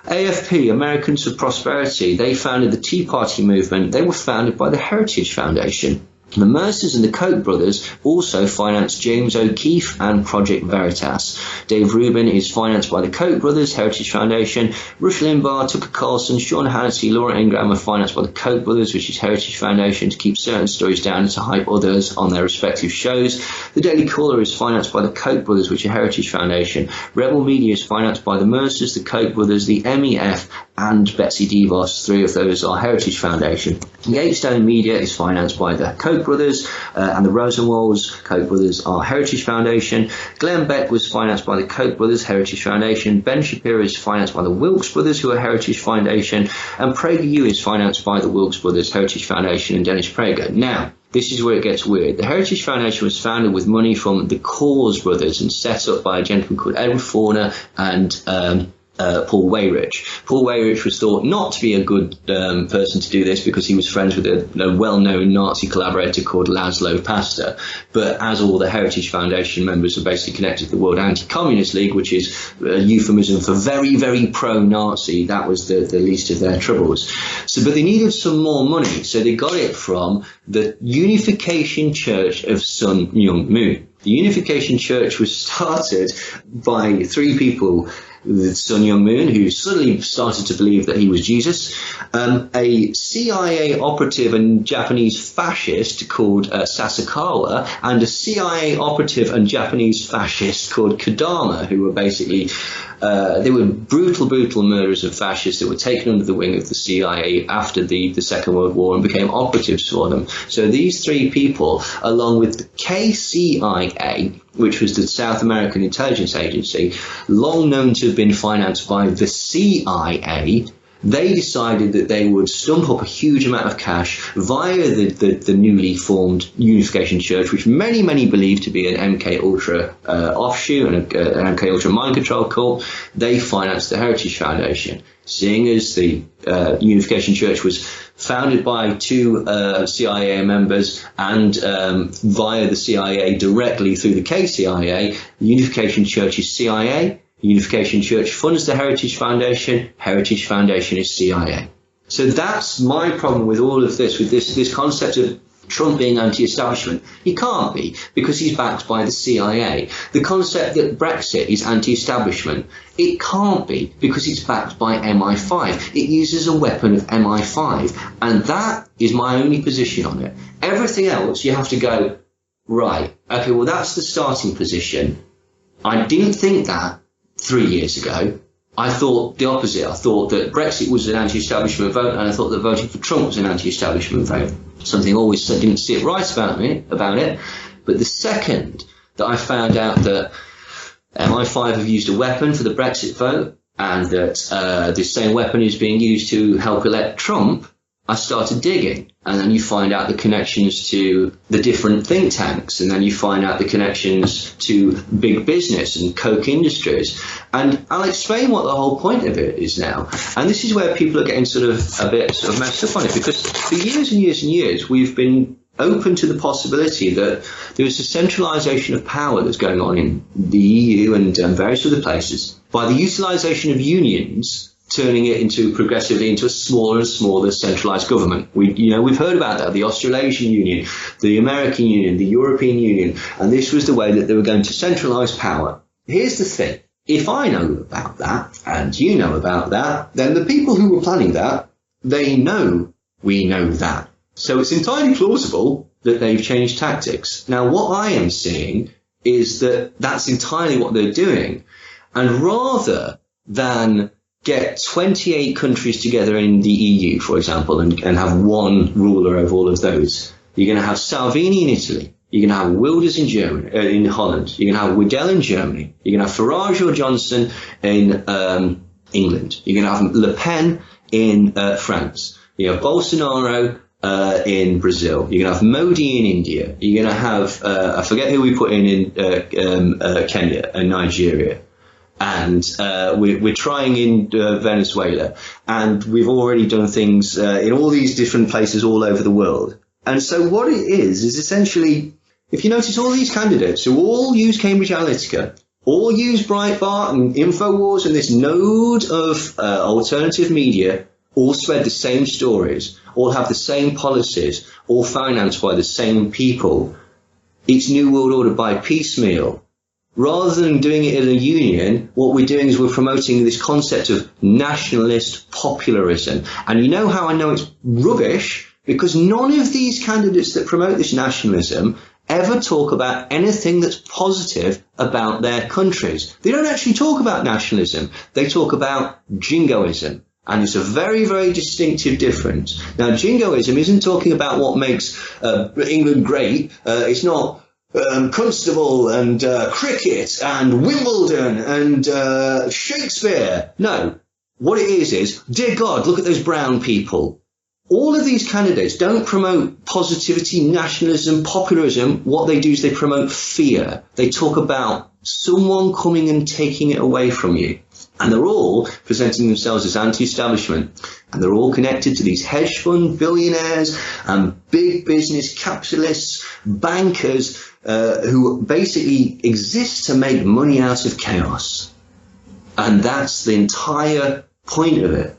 AFP, Americans for Prosperity, they founded the Tea Party movement. They were founded by the Heritage Foundation. The Mercers and the Koch brothers also financed James O'Keefe and Project Veritas. Dave Rubin is financed by the Koch brothers, Heritage Foundation. Rush Limbaugh, Tucker Carlson, Sean Hannity, Laura Ingraham are financed by the Koch brothers, which is Heritage Foundation, to keep certain stories down and to hype others on their respective shows. The Daily Caller is financed by the Koch brothers, which are Heritage Foundation. Rebel Media is financed by the Mercers, the Koch brothers, the MEF, and Betsy DeVos. Three of those are Heritage Foundation. Gatestone Media is financed by the Koch brothers, and the Rosenwalds. Koch brothers are Heritage Foundation. Glenn Beck was financed by the Koch brothers, Heritage Foundation. Ben Shapiro is financed by the Wilkes brothers, who are Heritage Foundation. And PragerU is financed by the Wilkes brothers, Heritage Foundation, and Dennis Prager. Now, this is where it gets weird. The Heritage Foundation was founded with money from the Coors brothers and set up by a gentleman called Edward Forner and Paul Weyrich. Paul Weyrich was thought not to be a good person to do this because he was friends with a well-known Nazi collaborator called Laszlo Pastor. But as all the Heritage Foundation members are basically connected to the World Anti-Communist League, which is a euphemism for very, very pro-Nazi, that was the least of their troubles. But they needed some more money, so they got it from the Unification Church of Sun Myung Moon. The Unification Church was started by three people: Sun Myung Moon, who suddenly started to believe that he was Jesus, a CIA operative and Japanese fascist called Sasakawa, and a CIA operative and Japanese fascist called Kodama, who were basically they were brutal murderers of fascists that were taken under the wing of the CIA after the Second World War and became operatives for them. So these three people, along with the KCIA, which was the South American Intelligence Agency, long known to have been financed by the CIA, they decided that they would stump up a huge amount of cash via the newly formed Unification Church, which many believe to be an MK Ultra offshoot and an MK Ultra mind control cult. They financed the Heritage Foundation. Seeing as the Unification Church was founded by two CIA members and via the CIA directly through the KCIA, the Unification Church is CIA. The Unification Church funds the Heritage Foundation. Heritage Foundation is CIA. So that's my problem with all of this, with this concept of Trump being anti-establishment. He can't be, because he's backed by the CIA. The concept that Brexit is anti-establishment. It can't be, because it's backed by MI5. It uses a weapon of MI5. And that is my only position on it. Everything else, you have to go, right, okay, well, that's the starting position. I didn't think that 3 years ago. I thought the opposite. I thought that Brexit was an anti-establishment vote, and I thought that voting for Trump was an anti-establishment vote. Something always didn't sit right about it. But the second that I found out that MI5 have used a weapon for the Brexit vote, and that this same weapon is being used to help elect Trump, I started digging. And then you find out the connections to the different think tanks, and then you find out the connections to big business and Koch Industries. And I'll explain what the whole point of it is now. And this is where people are getting sort of a bit sort of messed up on it, because for years and years and years, we've been open to the possibility that there is a centralisation of power that's going on in the EU and various other places by the utilisation of unions, turning it into progressively into a smaller and smaller centralized government. We've heard about that, the Australasian Union, the American Union, the European Union, and this was the way that they were going to centralize power. Here's the thing. If I know about that, and you know about that, then the people who were planning that, they know we know that. So it's entirely plausible that they've changed tactics. Now, what I am seeing is that that's entirely what they're doing. And rather than get 28 countries together in the EU, for example, and have one ruler over all of those, you're going to have Salvini in Italy. You're going to have Wilders in Germany, in Holland. You're going to have Waddell in Germany. You're going to have Farage or Johnson in England. You're going to have Le Pen in France. You have Bolsonaro in Brazil. You're going to have Modi in India. You're going to have, I forget who we put in Kenya and Nigeria. And we're trying in Venezuela. And we've already done things in all these different places all over the world. And so what it is essentially, if you notice all these candidates who all use Cambridge Analytica, all use Breitbart and InfoWars and this node of alternative media, all spread the same stories, all have the same policies, all financed by the same people. It's New World Order by piecemeal. Rather than doing it in a union, what we're doing is we're promoting this concept of nationalist popularism. And you know how I know it's rubbish? Because none of these candidates that promote this nationalism ever talk about anything that's positive about their countries. They don't actually talk about nationalism. They talk about jingoism. And it's a very, very distinctive difference. Now, jingoism isn't talking about what makes England great. It's not Constable and cricket and Wimbledon and Shakespeare. No. What it is, dear God, look at those brown people. All of these candidates don't promote positivity, nationalism, popularism. What they do is they promote fear. They talk about someone coming and taking it away from you. And they're all presenting themselves as anti-establishment. And they're all connected to these hedge fund billionaires and big business capitalists, bankers, who basically exist to make money out of chaos. And that's the entire point of it.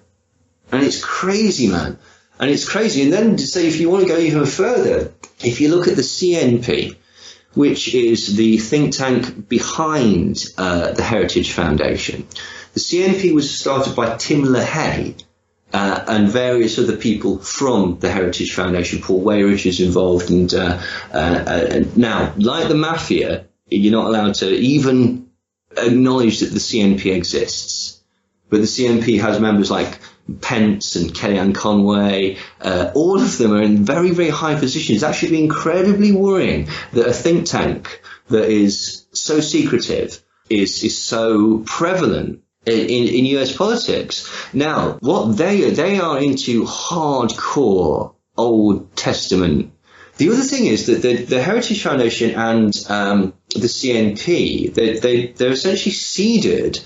And it's crazy, man. And it's crazy. And then to say, if you want to go even further, if you look at the CNP, which is the think tank behind the Heritage Foundation, the CNP was started by Tim LaHaye and various other people from the Heritage Foundation. Paul Weyrich is involved. And now, like the mafia, you're not allowed to even acknowledge that the CNP exists. But the CNP has members like Pence and Kellyanne Conway. All of them are in very, very high positions. It's actually incredibly worrying that a think tank that is so secretive is so prevalent in US politics. Now, what they are into hardcore Old Testament. The other thing is that the Heritage Foundation and the CNP, they're essentially seeded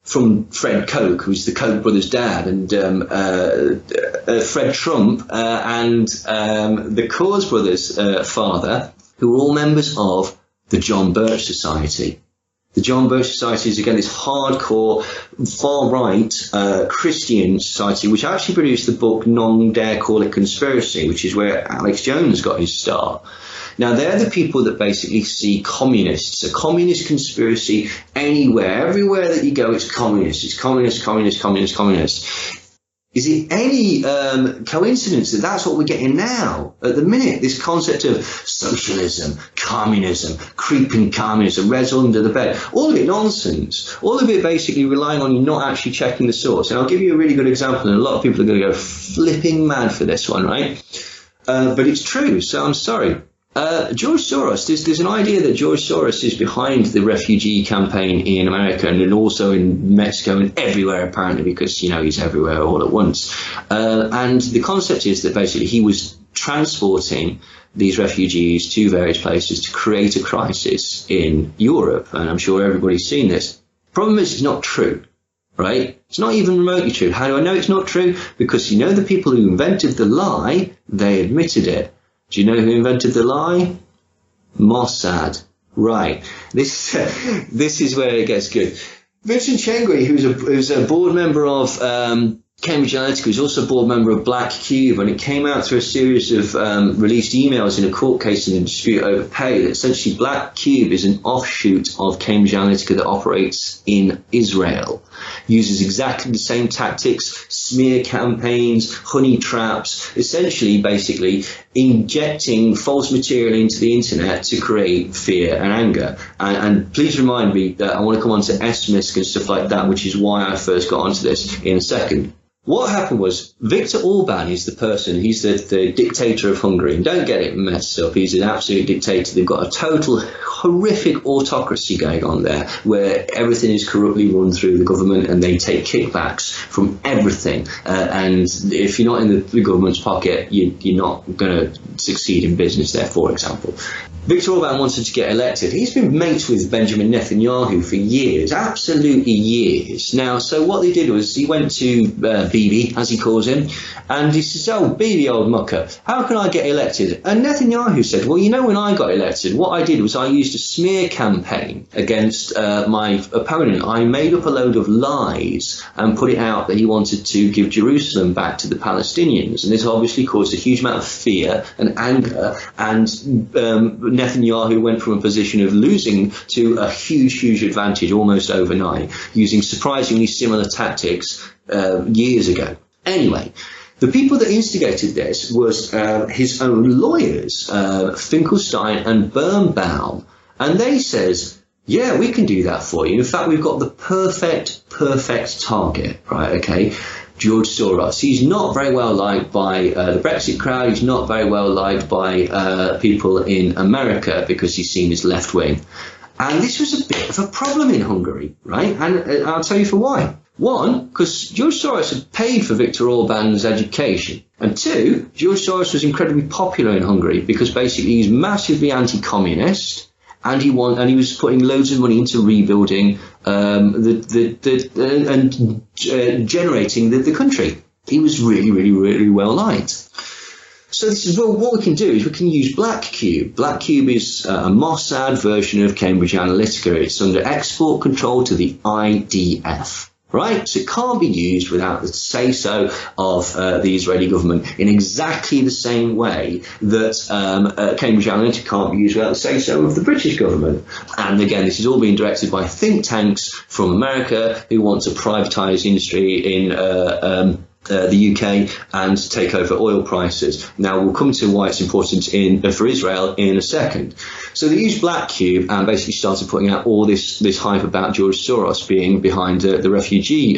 from Fred Koch, who's the Koch brothers' dad, and Fred Trump and the Coors brothers' father, who were all members of the John Birch Society. The John Birch Society is, again, this hardcore, far-right Christian society, which actually produced the book None Dare Call It Conspiracy, which is where Alex Jones got his start. Now, they're the people that basically see communists, a communist conspiracy anywhere. Everywhere that you go, it's communist. It's communist, communist, communist, communist. Is it any coincidence that that's what we're getting now at the minute? This concept of socialism, communism, creeping communism, res under the bed. All of it nonsense. All of it basically relying on you not actually checking the source. And I'll give you a really good example, and a lot of people are going to go flipping mad for this one, right? But it's true, so I'm sorry. George Soros, there's an idea that George Soros is behind the refugee campaign in America and then also in Mexico and everywhere apparently, because, you know, he's everywhere all at once. And the concept is that basically he was transporting these refugees to various places to create a crisis in Europe. And I'm sure everybody's seen this. Problem is, it's not true, right? It's not even remotely true. How do I know it's not true? Because, you know, the people who invented the lie, they admitted it. Do you know who invented the lie? Mossad. Right. This is where it gets good. Vincent Chengui, who's a board member of Cambridge Analytica, who's also a board member of Black Cube, and it came out through a series of released emails in a court case in a dispute over pay that essentially Black Cube is an offshoot of Cambridge Analytica that operates in Israel. uses exactly the same tactics, smear campaigns, honey traps, essentially basically injecting false material into the internet to create fear and anger. And please remind me that I want to come on to SMISC and stuff like that, which is why I first got onto this in a second. What happened was Viktor Orban is the person, he's the dictator of Hungary. And don't get it messed up, he's an absolute dictator. They've got a total horrific autocracy going on there where everything is corruptly run through the government and they take kickbacks from everything. And if you're not in the government's pocket, you're not going to succeed in business there, for example. Viktor Orban wanted to get elected. He's been mates with Benjamin Netanyahu for years, absolutely years. Now, so what they did was he went to Bibi, as he calls him, and he says, "Oh, Bibi, old mucker, how can I get elected?" And Netanyahu said, "Well, you know, when I got elected, what I did was I used a smear campaign against my opponent. I made up a load of lies and put it out that he wanted to give Jerusalem back to the Palestinians. And this obviously caused a huge amount of fear and anger, and Netanyahu went from a position of losing to a huge advantage almost overnight, using surprisingly similar tactics years ago." Anyway, the people that instigated this was his own lawyers, Finkelstein and Birnbaum, and they says, "Yeah, we can do that for you. In fact, we've got the perfect target, right? Okay." George Soros. He's not very well liked by the Brexit crowd. He's not very well liked by people in America because he's seen as left-wing. And this was a bit of a problem in Hungary, right? And I'll tell you for why. One, because George Soros had paid for Viktor Orban's education. And two, George Soros was incredibly popular in Hungary because basically he's massively anti-communist. And he was putting loads of money into rebuilding generating the country. He was really well liked. So this is, well, what we can do is we can use Black Cube. Black Cube is a Mossad version of Cambridge Analytica. It's under export control to the IDF. Right? So it can't be used without the say-so of the Israeli government in exactly the same way that Cambridge Analytica can't be used without the say-so of the British government. And again, this is all being directed by think tanks from America who want to privatise industry in the UK and take over oil prices. Now, we'll come to why it's important for Israel in a second. So they used Black Cube and basically started putting out all this hype about George Soros being behind the refugee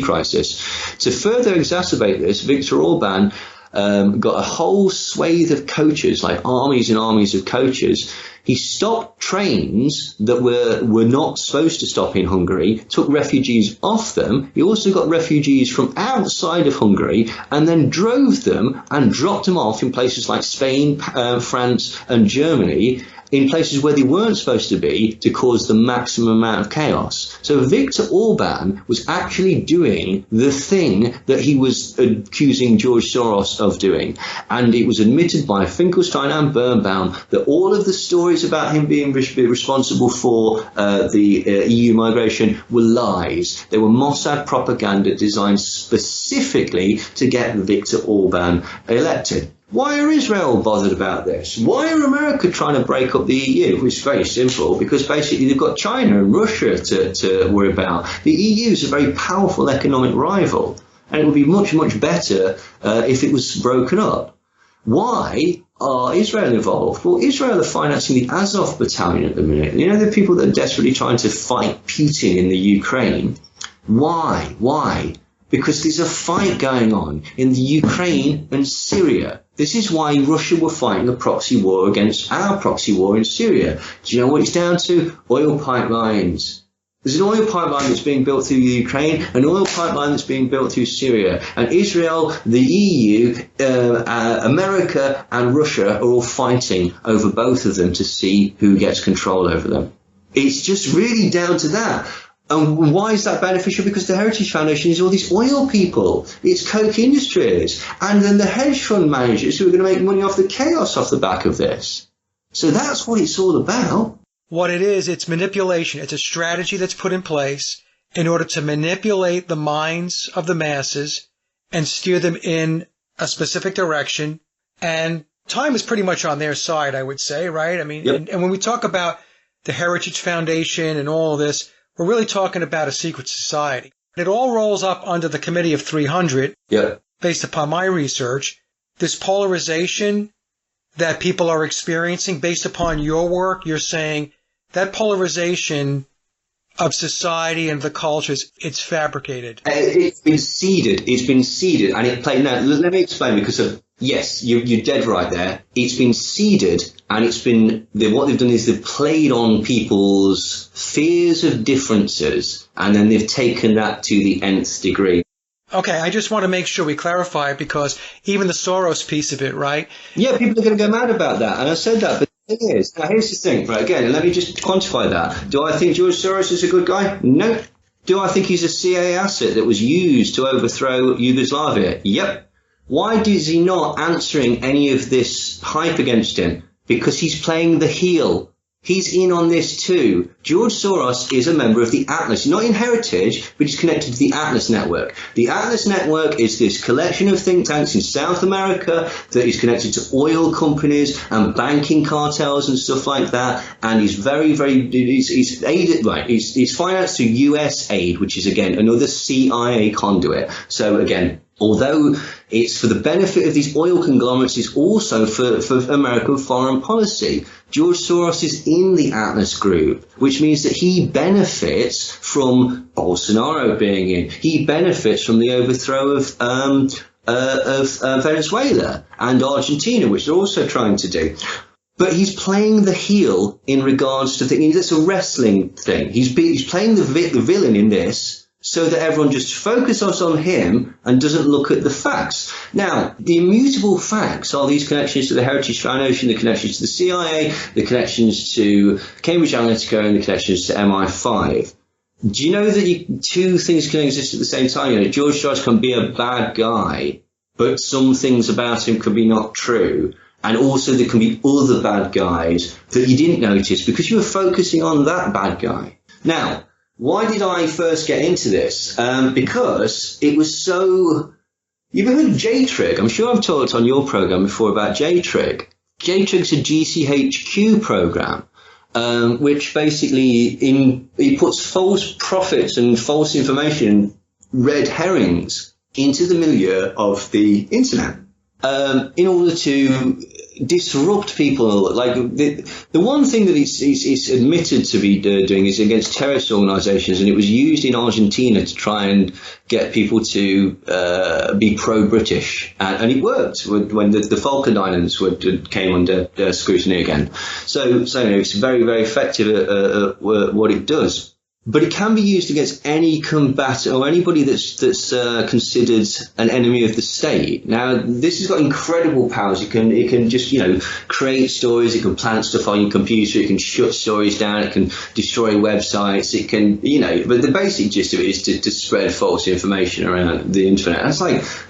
crisis. To further exacerbate this, Viktor Orban got a whole swathe of coaches, like armies and armies of coaches. He stopped trains that were not supposed to stop in Hungary, took refugees off them. He also got refugees from outside of Hungary and then drove them and dropped them off in places like Spain, France and Germany, in places where they weren't supposed to be, to cause the maximum amount of chaos. So Viktor Orban was actually doing the thing that he was accusing George Soros of doing. And it was admitted by Finkelstein and Birnbaum that all of the stories about him being responsible for the EU migration were lies. They were Mossad propaganda designed specifically to get Viktor Orban elected. Why are Israel bothered about this? Why are America trying to break up the EU? It's very simple, because basically they've got China and Russia to worry about. The EU is a very powerful economic rival, and it would be much better if it was broken up. Why are Israel involved? Well, Israel are financing the Azov battalion at the minute. You know, the people that are desperately trying to fight Putin in the Ukraine. Why? Because there's a fight going on in the Ukraine and Syria. This is why Russia were fighting a proxy war against our proxy war in Syria. Do you know what it's down to? Oil pipelines. There's an oil pipeline that's being built through the Ukraine, an oil pipeline that's being built through Syria. And Israel, the EU, America and Russia are all fighting over both of them to see who gets control over them. It's just really down to that. And why is that beneficial? Because the Heritage Foundation is all these oil people. It's Koch Industries. And then the hedge fund managers who are going to make money off the chaos off the back of this. So that's what it's all about. What it is, it's manipulation. It's a strategy that's put in place in order to manipulate the minds of the masses and steer them in a specific direction. And time is pretty much on their side, I would say, right? I mean, yep. and when we talk about the Heritage Foundation and all of this, we're really talking about a secret society. It all rolls up under the Committee of 300, based upon my research. This polarization that people are experiencing, based upon your work, you're saying that polarization of society and the cultures, it's fabricated. It's been seeded. And it played. Now, let me explain, because yes, you're dead right there. It's been seeded, and what they've done is they've played on people's fears of differences, and then they've taken that to the nth degree. Okay, I just want to make sure we clarify it, because even the Soros piece of it, right? Yeah, people are going to go mad about that, and I said that, but the thing is, now here's the thing, right, again, let me just quantify that. Do I think George Soros is a good guy? No. Do I think he's a CIA asset that was used to overthrow Yugoslavia? Yep. Why is he not answering any of this hype against him? Because he's playing the heel. He's in on this too. George Soros is a member of the Atlas, not in Heritage, but he's connected to the Atlas Network. The Atlas Network is this collection of think tanks in South America that is connected to oil companies and banking cartels and stuff like that. And he's he's aided, right? He's financed through US aid, which is again another CIA conduit. So again, although it's for the benefit of these oil conglomerates, it's also for American foreign policy. George Soros is in the Atlas Group, which means that he benefits from Bolsonaro being in. He benefits from the overthrow of Venezuela and Argentina, which they're also trying to do. But he's playing the heel in regards to things. It's a wrestling thing. He's playing the villain in this, so that everyone just focuses on him and doesn't look at the facts. Now, the immutable facts are these connections to the Heritage Foundation, the connections to the CIA, the connections to Cambridge Analytica, and the connections to MI5. Do you know that two things can exist at the same time? You know, George Soros can be a bad guy, but some things about him could be not true. And also there can be other bad guys that you didn't notice because you were focusing on that bad guy. Now, why did I first get into this? Because it was so... You've heard of JTRIG? I'm sure I've talked on your program before about JTRIG. JTRIG's a GCHQ program, which basically it puts false prophets and false information, red herrings, into the milieu of the internet in order to disrupt people. Like the one thing that it's admitted to be doing is against terrorist organizations, and it was used in Argentina to try and get people to be pro-British, and it worked when the Falkland Islands came under scrutiny again. So it's very, very effective at what it does. But it can be used against any combatant or anybody that's considered an enemy of the state. Now, this has got incredible powers. It can just, create stories. It can plant stuff on your computer. It can shut stories down. It can destroy websites. It can, but the basic gist of it is to spread false information around the internet. And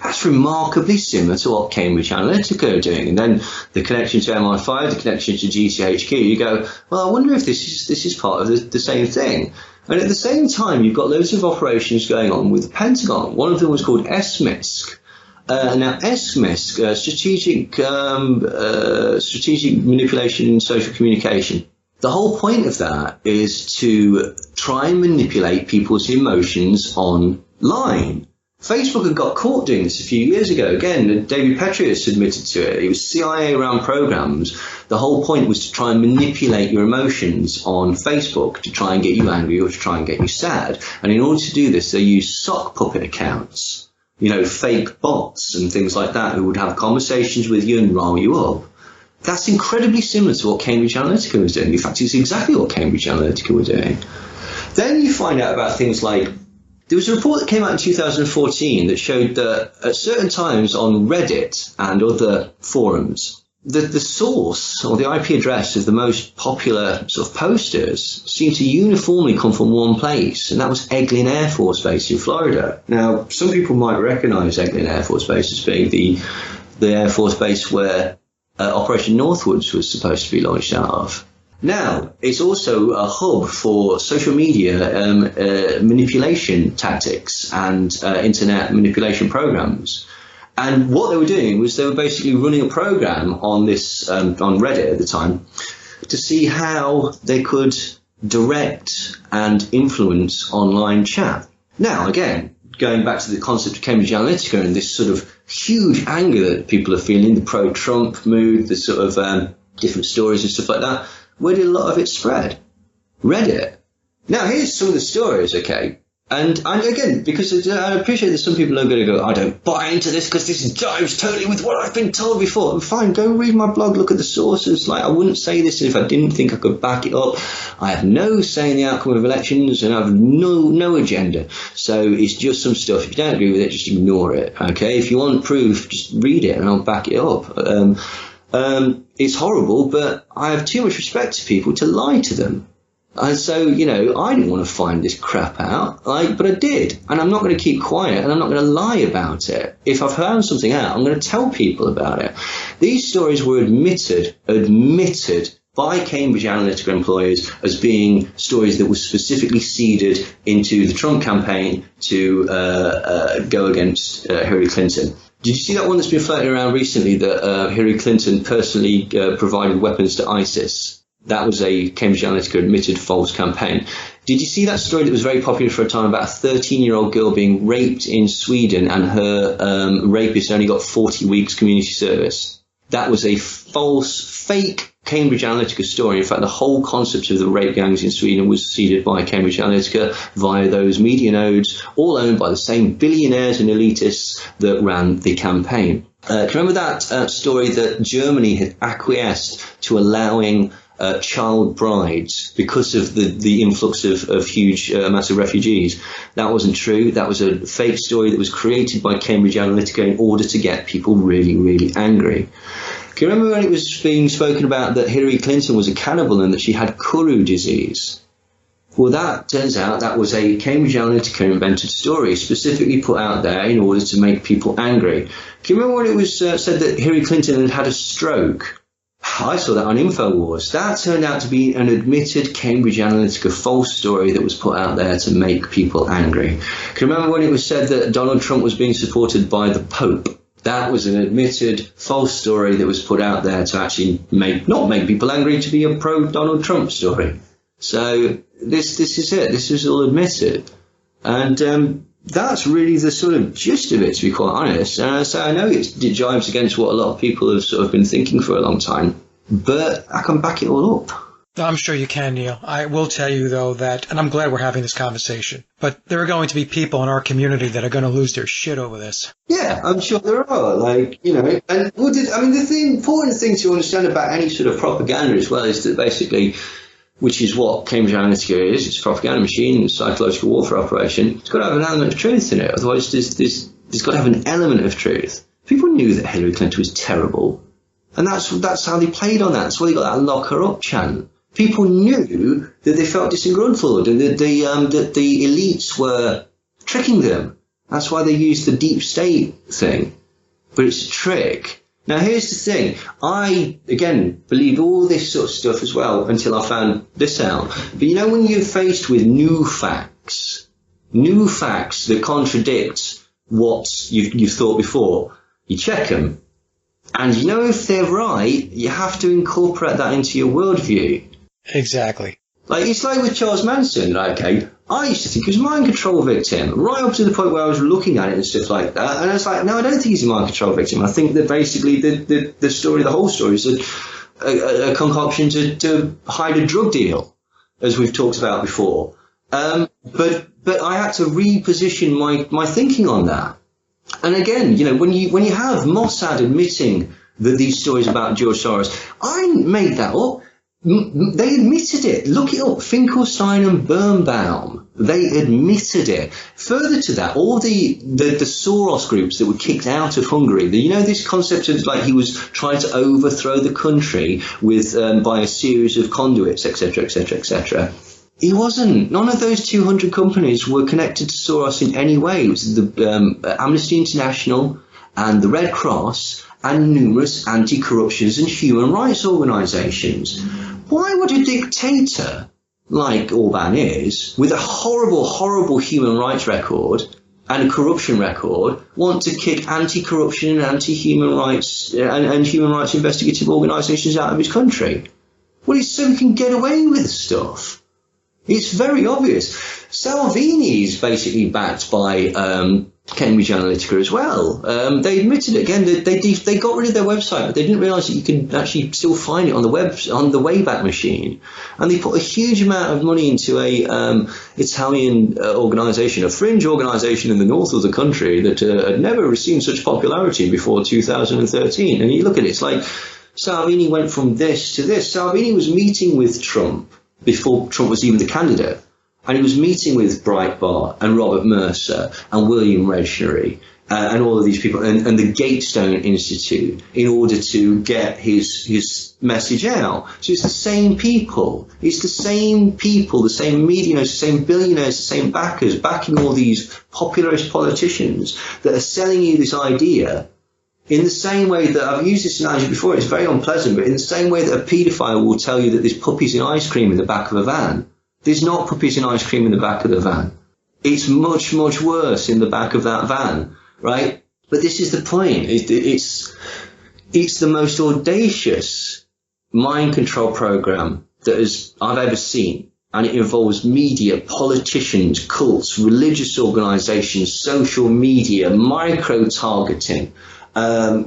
that's remarkably similar to what Cambridge Analytica are doing. And then the connection to MI5, the connection to GCHQ, you go, well, I wonder if this is part of the same thing. And at the same time, you've got loads of operations going on with the Pentagon. One of them was called SMISC. Now, SMISC, strategic manipulation in social communication. The whole point of that is to try and manipulate people's emotions online. Facebook had got caught doing this a few years ago. Again, David Petraeus admitted to it. It was CIA-run programs. The whole point was to try and manipulate your emotions on Facebook, to try and get you angry or to try and get you sad. And in order to do this, they used sock puppet accounts, fake bots and things like that who would have conversations with you and rile you up. That's incredibly similar to what Cambridge Analytica was doing. In fact, it's exactly what Cambridge Analytica were doing. Then you find out about things like, there was a report that came out in 2014 that showed that at certain times on Reddit and other forums, the source or the IP address of the most popular sort of posters seemed to uniformly come from one place, and that was Eglin Air Force Base in Florida. Now, some people might recognize Eglin Air Force Base as being the Air Force Base where Operation Northwoods was supposed to be launched out of. Now, it's also a hub for social media manipulation tactics and internet manipulation programs. And what they were doing was they were basically running a program on this on Reddit at the time to see how they could direct and influence online chat. Now, again, going back to the concept of Cambridge Analytica and this sort of huge anger that people are feeling, the pro-Trump mood, the sort of different stories and stuff like that, where did a lot of it spread? Reddit. Now, here's some of the stories, okay? And again, because I appreciate that some people are going to go, I don't buy into this because this dives totally with what I've been told before. And fine, go read my blog, look at the sources. Like, I wouldn't say this if I didn't think I could back it up. I have no say in the outcome of elections and I have no agenda. So it's just some stuff. If you don't agree with it, just ignore it, okay? If you want proof, just read it and I'll back it up. It's horrible, but I have too much respect to people to lie to them. And so, you know, I didn't want to find this crap out, but I did. And I'm not going to keep quiet and I'm not going to lie about it. If I've found something out, I'm going to tell people about it. These stories were admitted by Cambridge Analytica employees as being stories that were specifically seeded into the Trump campaign to go against Hillary Clinton. Did you see that one that's been floating around recently that Hillary Clinton personally provided weapons to ISIS? That was a Cambridge Analytica admitted false campaign. Did you see that story that was very popular for a time about a 13-year-old girl being raped in Sweden and her rapist only got 40 weeks community service? That was a false, fake Cambridge Analytica story. In fact, the whole concept of the rape gangs in Sweden was seeded by Cambridge Analytica via those media nodes, all owned by the same billionaires and elitists that ran the campaign. Do you remember that story that Germany had acquiesced to allowing child brides because of the influx of huge amounts of refugees? That wasn't true. That was a fake story that was created by Cambridge Analytica in order to get people really, really angry. Can you remember when it was being spoken about that Hillary Clinton was a cannibal and that she had Kuru disease? Well, that turns out that was a Cambridge Analytica invented story specifically put out there in order to make people angry. Can you remember when it was said that Hillary Clinton had had a stroke? I saw that on InfoWars. That turned out to be an admitted Cambridge Analytica false story that was put out there to make people angry. Can you remember when it was said that Donald Trump was being supported by the Pope? That was an admitted false story that was put out there to actually not make people angry, to be a pro-Donald Trump story. So this is it. This is all admitted. And that's really the sort of gist of it, to be quite honest. And so I know it jives against what a lot of people have sort of been thinking for a long time, but I can back it all up. I'm sure you can, Neil. I will tell you, though, that, and I'm glad we're having this conversation, but there are going to be people in our community that are going to lose their shit over this. Yeah, I'm sure there are. Like, you know, and the important thing to understand about any sort of propaganda as well is that basically, which is what Cambridge Analytica is, it's a propaganda machine, psychological warfare operation. It's got to have an element of truth in it. Otherwise, there's got to have an element of truth. People knew that Hillary Clinton was terrible. And that's how they played on that. That's why they got that lock her up chant. People knew that they felt disgruntled and that the elites were tricking them. That's why they used the deep state thing. But it's a trick. Now, here's the thing. I, again, believe all this sort of stuff as well until I found this out. But you know, when you're faced with new facts that contradict what you've thought before, you check them. And you know, if they're right, you have to incorporate that into your worldview. Exactly. Like, it's like with Charles Manson, like, okay, I used to think he was a mind control victim, right up to the point where I was looking at it and stuff like that, and I was like, no, I don't think he's a mind control victim. I think that basically the whole story is a concoction to hide a drug deal, as we've talked about before. But I had to reposition my thinking on that. And again, you know, when you have Mossad admitting that these stories about George Soros, I made that up. They admitted it. Look it up. Finkelstein and Birnbaum. They admitted it. Further to that, all the Soros groups that were kicked out of Hungary, you know, this concept of like he was trying to overthrow the country with by a series of conduits, etc., etc., etc. He wasn't. None of those 200 companies were connected to Soros in any way. It was the Amnesty International and the Red Cross and numerous anti-corruption and human rights organisations. Why would a dictator like Orban is, with a horrible, horrible human rights record and a corruption record, want to kick anti-corruption and anti-human rights and human rights investigative organisations out of his country? Well, it's so he can get away with stuff. It's very obvious. Salvini is basically backed by Cambridge Analytica as well. They admitted it again. They got rid of their website, but they didn't realise that you can actually still find it on the Wayback Machine. And they put a huge amount of money into a Italian organisation, a fringe organisation in the north of the country that had never seen such popularity before 2013. And you look at it, it's like Salvini went from this to this. Salvini was meeting with Trump before Trump was even the candidate. And he was meeting with Breitbart and Robert Mercer and William Regnary and all of these people and the Gatestone Institute in order to get his message out. So it's the same people. It's the same people, the same media, the same billionaires, the same backers backing all these popularist politicians that are selling you this idea in the same way that I've used this analogy before. It's very unpleasant, but in the same way that a paedophile will tell you that there's puppies and ice cream in the back of a van. There's not puppies and ice cream in the back of the van. It's much, much worse in the back of that van, right? But this is the point. It's the most audacious mind control program that I've ever seen. And it involves media, politicians, cults, religious organizations, social media, micro-targeting,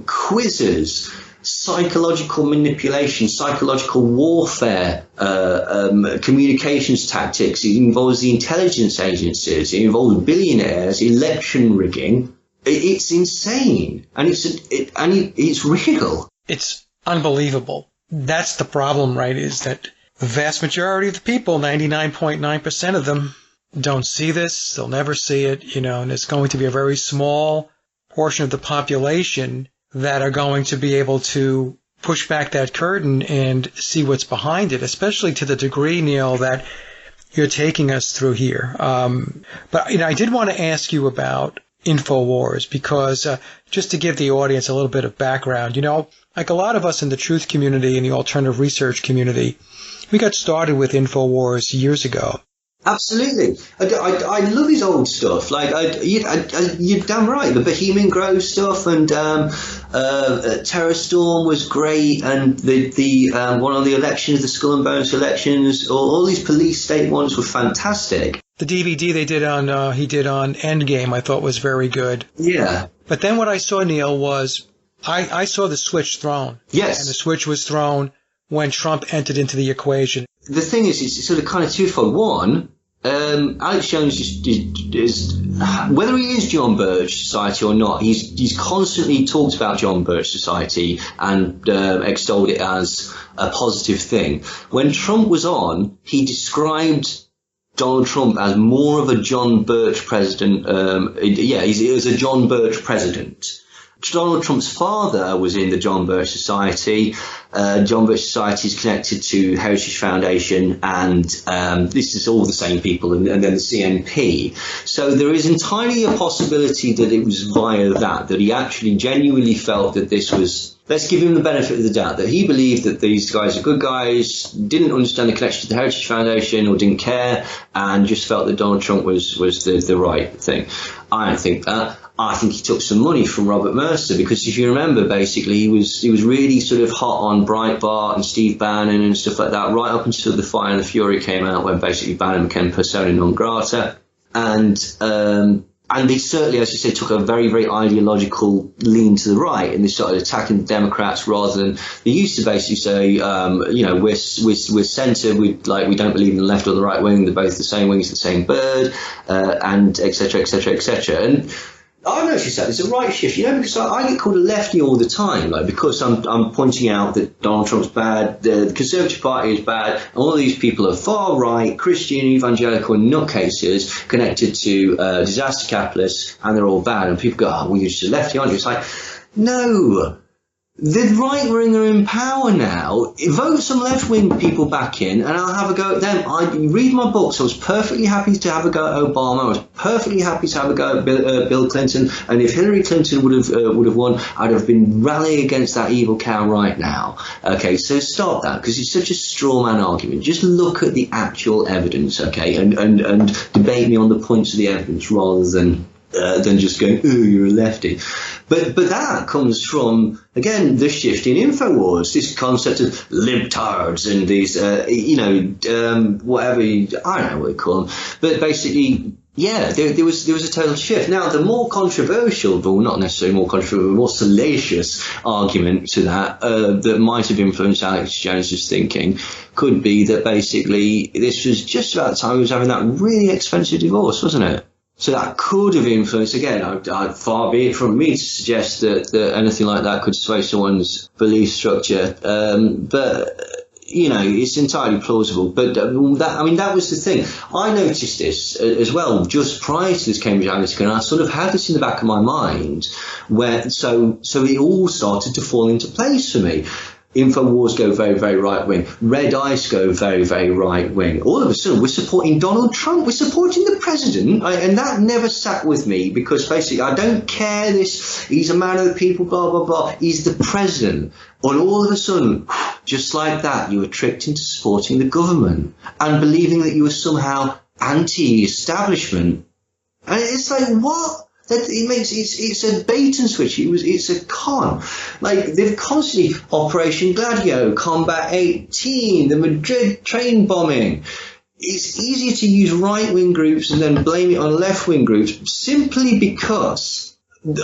quizzes, psychological manipulation, psychological warfare, communications tactics. It involves the intelligence agencies. It involves billionaires, election rigging. It's insane, and it's real. It's unbelievable. That's the problem, right? Is that the vast majority of the people, 99.9% of them, don't see this. They'll never see it, and it's going to be a very small portion of the population that are going to be able to push back that curtain and see what's behind it, especially to the degree, Neil, that you're taking us through here. But I did want to ask you about InfoWars because just to give the audience a little bit of background, like a lot of us in the truth community and the alternative research community, we got started with InfoWars years ago. Absolutely. I love his old stuff. You're damn right. The Bohemian Grove stuff and Terror Storm was great, and the one on the elections, the Skull and Bones elections, all these police state ones were fantastic. The DVD he did on Endgame I thought was very good. Yeah. But then what I saw, Neil, was I saw the switch thrown. Yes. And the switch was thrown when Trump entered into the equation. The thing is, it's sort of kind of twofold. One, Alex Jones is whether he is John Birch Society or not, he's constantly talked about John Birch Society and extolled it as a positive thing. When Trump was on, he described Donald Trump as more of a John Birch president. He was a John Birch president. Donald Trump's father was in the John Birch Society. John Birch Society is connected to Heritage Foundation, and this is all the same people, and then the CNP. So there is entirely a possibility that it was via that he actually genuinely felt that this was, let's give him the benefit of the doubt, that he believed that these guys are good guys, didn't understand the connection to the Heritage Foundation or didn't care, and just felt that Donald Trump was the right thing. I don't think that. I think he took some money from Robert Mercer, because if you remember, basically he was really sort of hot on Breitbart and Steve Bannon and stuff like that, right up until The Fire and the Fury came out, when basically Bannon became persona non grata. And they certainly, as you say, took a very, very ideological lean to the right, and they started attacking the Democrats rather than, they used to basically say, we're centre, we don't believe in the left or the right wing, they're both the same wings, the same bird, and et cetera, et cetera, et cetera. And I've noticed that it's a right shift, because I get called a lefty all the time, because I'm pointing out that Donald Trump's bad, the Conservative Party is bad, and all these people are far right, Christian, evangelical, and nutcases connected to disaster capitalists, and they're all bad. And people go, "Oh, well, you're just a lefty, aren't you?" It's like, no. The right wing are in power now. Vote some left wing people back in, and I'll have a go at them. I read my books. I was perfectly happy to have a go at Obama. I was perfectly happy to have a go at Bill Clinton. And if Hillary Clinton would have won, I'd have been rallying against that evil cow right now. Okay, so stop that, because it's such a straw man argument. Just look at the actual evidence, okay, and debate me on the points of the evidence rather than just going, "Ooh, you're a lefty." But that comes from, again, the shift in InfoWars, this concept of libtards and these, whatever, I don't know what you call them. But basically, yeah, there was a total shift. Now, the more controversial, well, not necessarily more controversial, more salacious argument to that that might have influenced Alex Jones's thinking could be that basically this was just about the time he was having that really expensive divorce, wasn't it? So that could have influenced, again, far be it from me to suggest that anything like that could sway someone's belief structure. But it's entirely plausible. But that was the thing. I noticed this as well just prior to this Cambridge Analytica, and I sort of had this in the back of my mind so it all started to fall into place for me. InfoWars go very, very right-wing. Red Ice go very, very right-wing. All of a sudden, we're supporting Donald Trump. We're supporting the president. And that never sat with me because basically I don't care this. He's a man of the people, blah, blah, blah. He's the president. And all of a sudden, just like that, you were tricked into supporting the government and believing that you were somehow anti-establishment. And it's like, what? It's a bait and switch. It's a con. Like, they've constantly Operation Gladio, Combat 18, the Madrid train bombing. It's easier to use right-wing groups and then blame it on left-wing groups simply because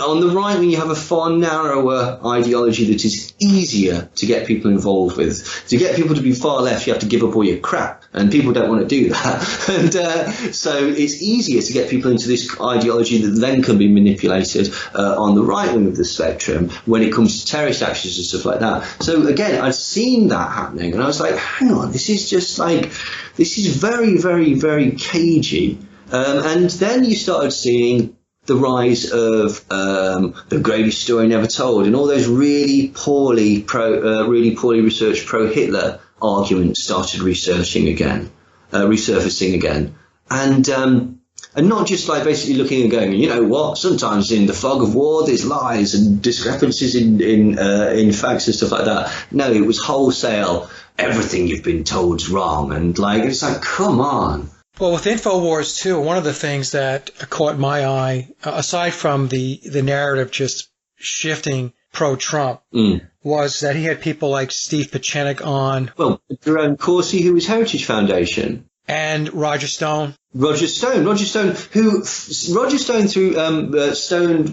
on the right wing you have a far narrower ideology that is easier to get people involved with. To get people to be far left, you have to give up all your crap, and people don't want to do that. And so it's easier to get people into this ideology that then can be manipulated on the right wing of the spectrum when it comes to terrorist actions and stuff like that. So again, I've seen that happening, and I was like, hang on, this is very, very, very cagey. And then you started seeing the rise of the greatest story never told, and all those really poorly researched pro-Hitler arguments started resurfacing again, and not just like basically looking and going, you know what? Sometimes in the fog of war, there's lies and discrepancies in facts and stuff like that. No, it was wholesale. Everything you've been told is wrong, and it's like, come on. Well, with InfoWars, too, one of the things that caught my eye, aside from the narrative just shifting pro-Trump, was that he had people like Steve Pachenik on. Well, Jerome Corsi, who was Heritage Foundation. And Roger Stone. Roger Stone through Stone,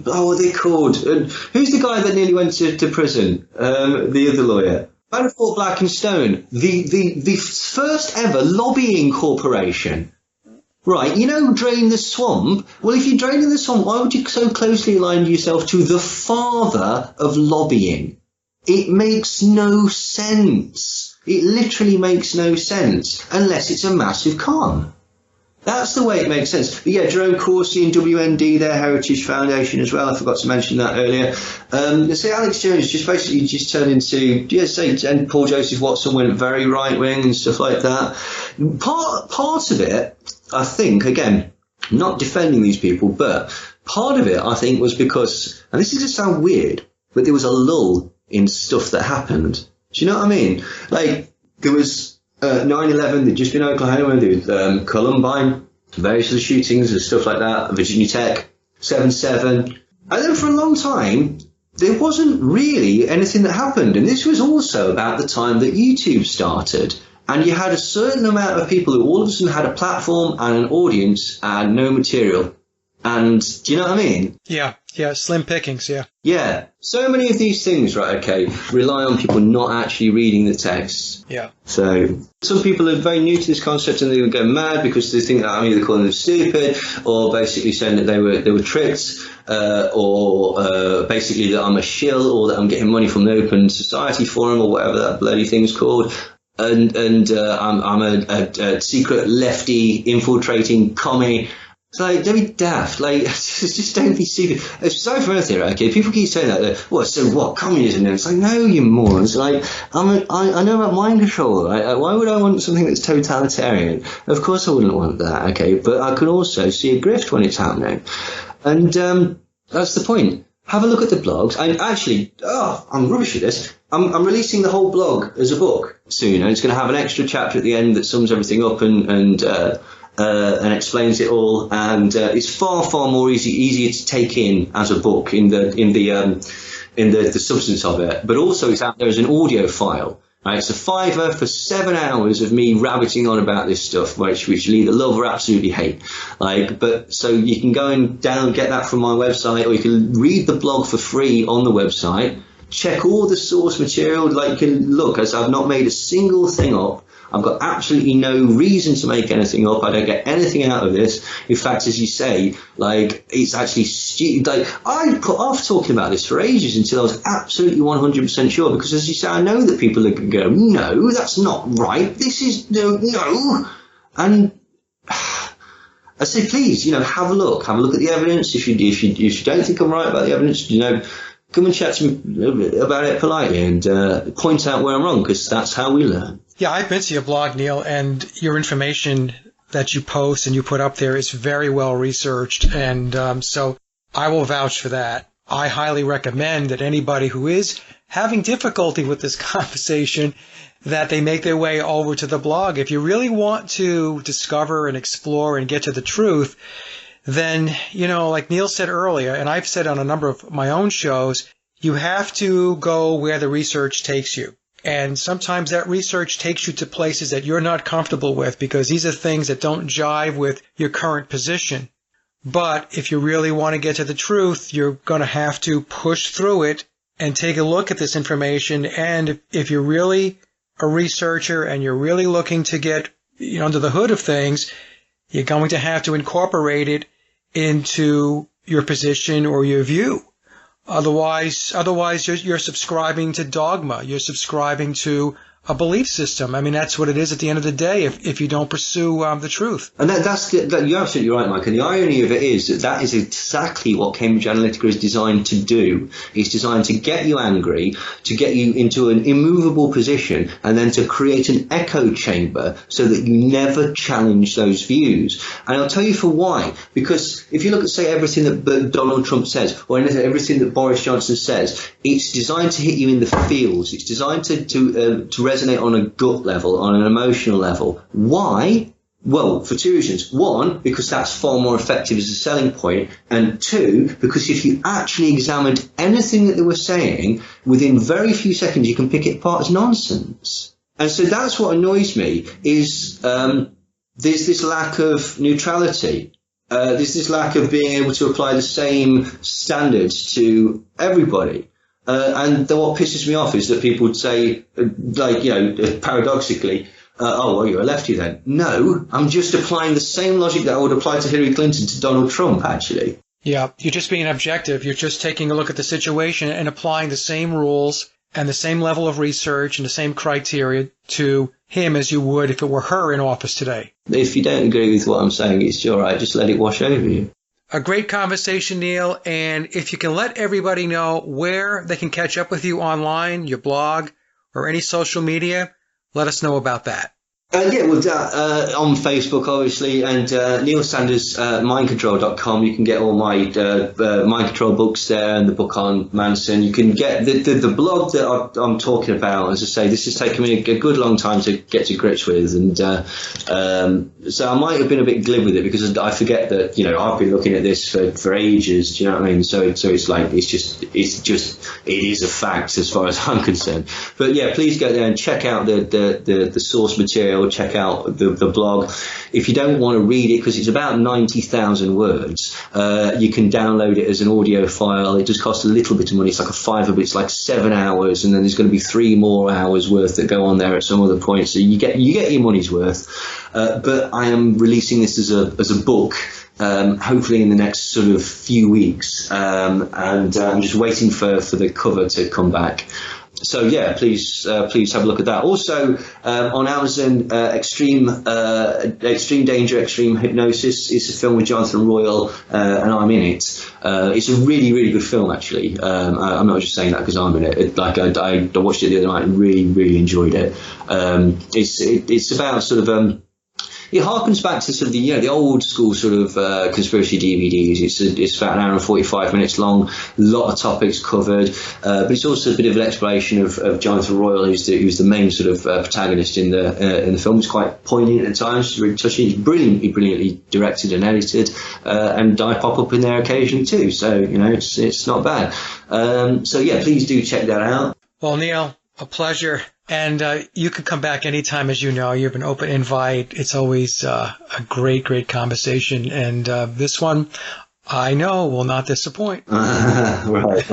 what are they called? Who's the guy that nearly went to prison? The other lawyer. Manafort, Black and Stone, the first ever lobbying corporation. Right, Drain the Swamp. Well, if you're draining the swamp, why would you so closely align yourself to the father of lobbying? It makes no sense. It literally makes no sense unless it's a massive con. That's the way it makes sense. But yeah, Jerome Corsi and WND, their Heritage Foundation as well. I forgot to mention that earlier. So Alex Jones just basically turned into, and Paul Joseph Watson went very right wing and stuff like that. Part of it, I think, again, not defending these people, but part of it, I think, was because, and this is going to sound weird, but there was a lull in stuff that happened. Do you know what I mean? Like, there was 9/11, there'd just been Oklahoma, there was Columbine, various other shootings and stuff like that, Virginia Tech, 7/7. And then for a long time, there wasn't really anything that happened. And this was also about the time that YouTube started. And you had a certain amount of people who all of a sudden had a platform and an audience and no material. And do you know what I mean? Yeah, slim pickings, yeah. Yeah, so many of these things, right, okay, rely on people not actually reading the text. Yeah. So some people are very new to this concept and they would go mad because they think that I'm either calling them stupid or basically saying that they were tricked or basically that I'm a shill or that I'm getting money from the Open Society Forum or whatever that bloody thing's called. And I'm a secret lefty infiltrating commie. It's like, don't be daft. Like, just don't be stupid. Aside from anything, right? Okay, people keep saying that. So what? Communism? And it's like, no, you morons. Like, I know about mind control. Right? Why would I want something that's totalitarian? Of course, I wouldn't want that. Okay, but I can also see a grift when it's happening, and that's the point. Have a look at the blogs. And actually, I'm rubbish at this. I'm releasing the whole blog as a book soon, and it's going to have an extra chapter at the end that sums everything up and and explains it all, and it's far more easier to take in as a book in the substance of it. But also it's out there as an audio file. Right, it's a £5 for 7 hours of me rabbiting on about this stuff, which you either love or absolutely hate. But so you can go and get that from my website, or you can read the blog for free on the website. Check all the source material. You can look, as I've not made a single thing up. I've got absolutely no reason to make anything up. I don't get anything out of this. In fact, as you say, it's actually stupid. I put off talking about this for ages until I was absolutely 100% sure, because as you say, I know that people are going to go, no, that's not right. This is no. And I say, please, have a look at the evidence. If you don't think I'm right about the evidence, come and chat to me about it politely and point out where I'm wrong, because that's how we learn. Yeah, I've been to your blog, Neil, and your information that you post and you put up there is very well researched, and so I will vouch for that. I highly recommend that anybody who is having difficulty with this conversation, that they make their way over to the blog. If you really want to discover and explore and get to the truth, then, like Neil said earlier, and I've said on a number of my own shows, you have to go where the research takes you. And sometimes that research takes you to places that you're not comfortable with, because these are things that don't jive with your current position. But if you really want to get to the truth, you're going to have to push through it and take a look at this information. And if you're really a researcher and you're really looking to get under the hood of things, you're going to have to incorporate it into your position or your view. Otherwise, you're subscribing to dogma. You're subscribing to a belief system. I mean, that's what it is at the end of the day if you don't pursue the truth. And you're absolutely right, Mike. And the irony of it is that is exactly what Cambridge Analytica is designed to do. It's designed to get you angry, to get you into an immovable position, and then to create an echo chamber so that you never challenge those views. And I'll tell you for why. Because if you look at, say, everything that Donald Trump says, or everything that Boris Johnson says, it's designed to hit you in the feels. It's designed to resonate on a gut level, on an emotional level. Why? Well, for two reasons. One, because that's far more effective as a selling point. And two, because if you actually examined anything that they were saying, within very few seconds you can pick it apart as nonsense. And so that's what annoys me, is there's this lack of neutrality. There's this lack of being able to apply the same standards to everybody. And what pisses me off is that people would say, paradoxically, oh, well, you're a lefty then. No, I'm just applying the same logic that I would apply to Hillary Clinton to Donald Trump, actually. Yeah, you're just being objective. You're just taking a look at the situation and applying the same rules and the same level of research and the same criteria to him as you would if it were her in office today. If you don't agree with what I'm saying, it's all right. Just let it wash over you. A great conversation, Neil, and if you can let everybody know where they can catch up with you online, your blog, or any social media, let us know about that. On Facebook, obviously, and neilsanders.mindcontrol.com. You can get all my mind control books there, and the book on Manson. You can get the blog that I'm talking about. As I say, this has taken me a good long time to get to grips with, and so I might have been a bit glib with it, because I forget that I've been looking at this for ages. Do you know what I mean? So it's like it is a fact as far as I'm concerned. But yeah, please go there and check out the source material. Check out the blog. If you don't want to read it, because it's about 90,000 words, you can download it as an audio file. It does cost a little bit of money. It's like a £5, but it's like 7 hours, and then there's going to be 3 more hours worth that go on there at some other point. So you get your money's worth. But I am releasing this as a book. Hopefully in the next sort of few weeks, and I'm just waiting for the cover to come back. So yeah, please have a look at that. Also on Amazon, Extreme Danger, Extreme Hypnosis. It's a film with Jonathan Royle, and I'm in it. It's a really, really good film, actually. I'm not just saying that because I'm in it. I watched it the other night and really, really enjoyed it. It's about sort of it harkens back to sort of the old school sort of conspiracy DVDs. It's about an hour and 45 minutes long, a lot of topics covered, but it's also a bit of an exploration of Jonathan Royle, who's the main sort of protagonist in the film. It's quite poignant at times, really touching. It's brilliantly directed and edited, and I pop up in there occasionally too. So it's not bad. So yeah, please do check that out. Well, Neil, a pleasure. And you can come back anytime, as you know. You have an open invite. It's always a great conversation. And this one, I know, will not disappoint. Right.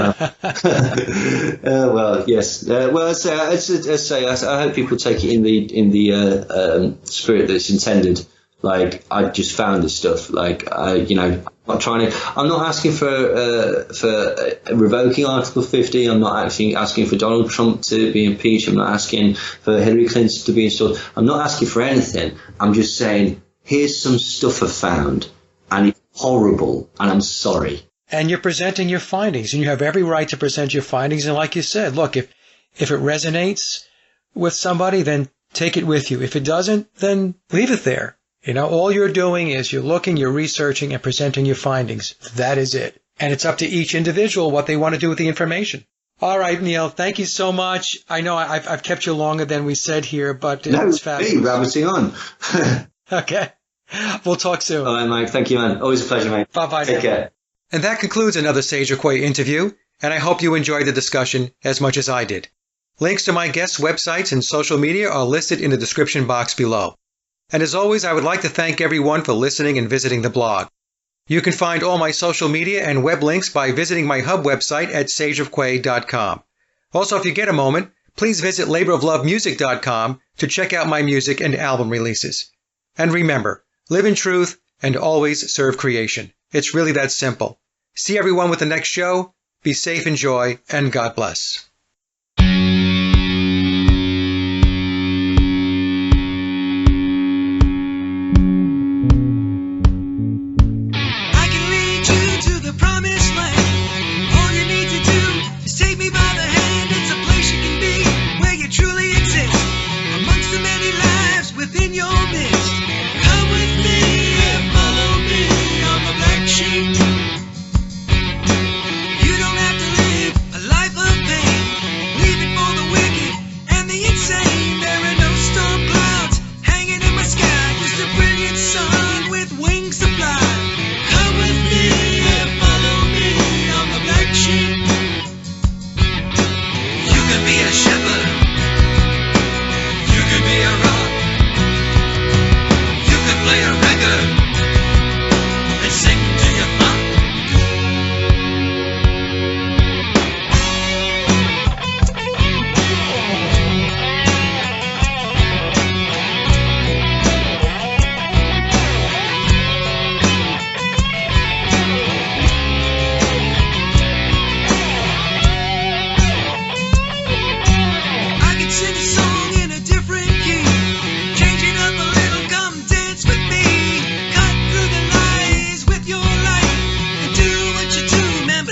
Well, yes. Well, I hope people take it in the spirit that it's intended. Like, I just found this stuff. Like, I'm not asking for revoking Article 50. I'm not actually asking for Donald Trump to be impeached. I'm not asking for Hillary Clinton to be installed. I'm not asking for anything. I'm just saying, here's some stuff I've found, and it's horrible, and I'm sorry. And you're presenting your findings, and you have every right to present your findings. And like you said, look, if it resonates with somebody, then take it with you. If it doesn't, then leave it there. All you're doing is you're looking, you're researching, and presenting your findings. That is it. And it's up to each individual what they want to do with the information. All right, Neil, thank you so much. I know I've kept you longer than we said here, but it's fabulous. No, rabbiting on. Okay. We'll talk soon. All right, Mike. Thank you, man. Always a pleasure, mate. Bye-bye. Take care. And that concludes another Sage or Quay interview, and I hope you enjoyed the discussion as much as I did. Links to my guests' websites and social media are listed in the description box below. And as always, I would like to thank everyone for listening and visiting the blog. You can find all my social media and web links by visiting my hub website at sageofquay.com. Also, if you get a moment, please visit laboroflovemusic.com to check out my music and album releases. And remember, live in truth and always serve creation. It's really that simple. See everyone with the next show. Be safe, enjoy, and God bless.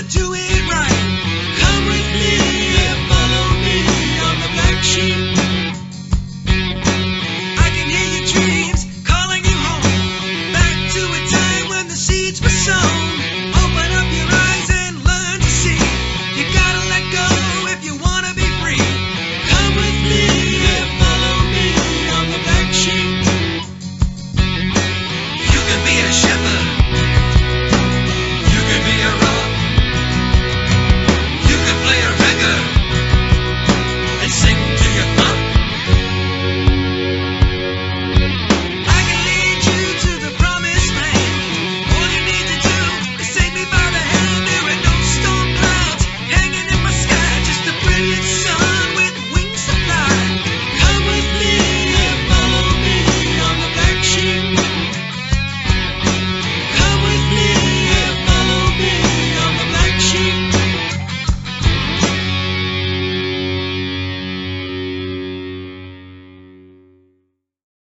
Do it.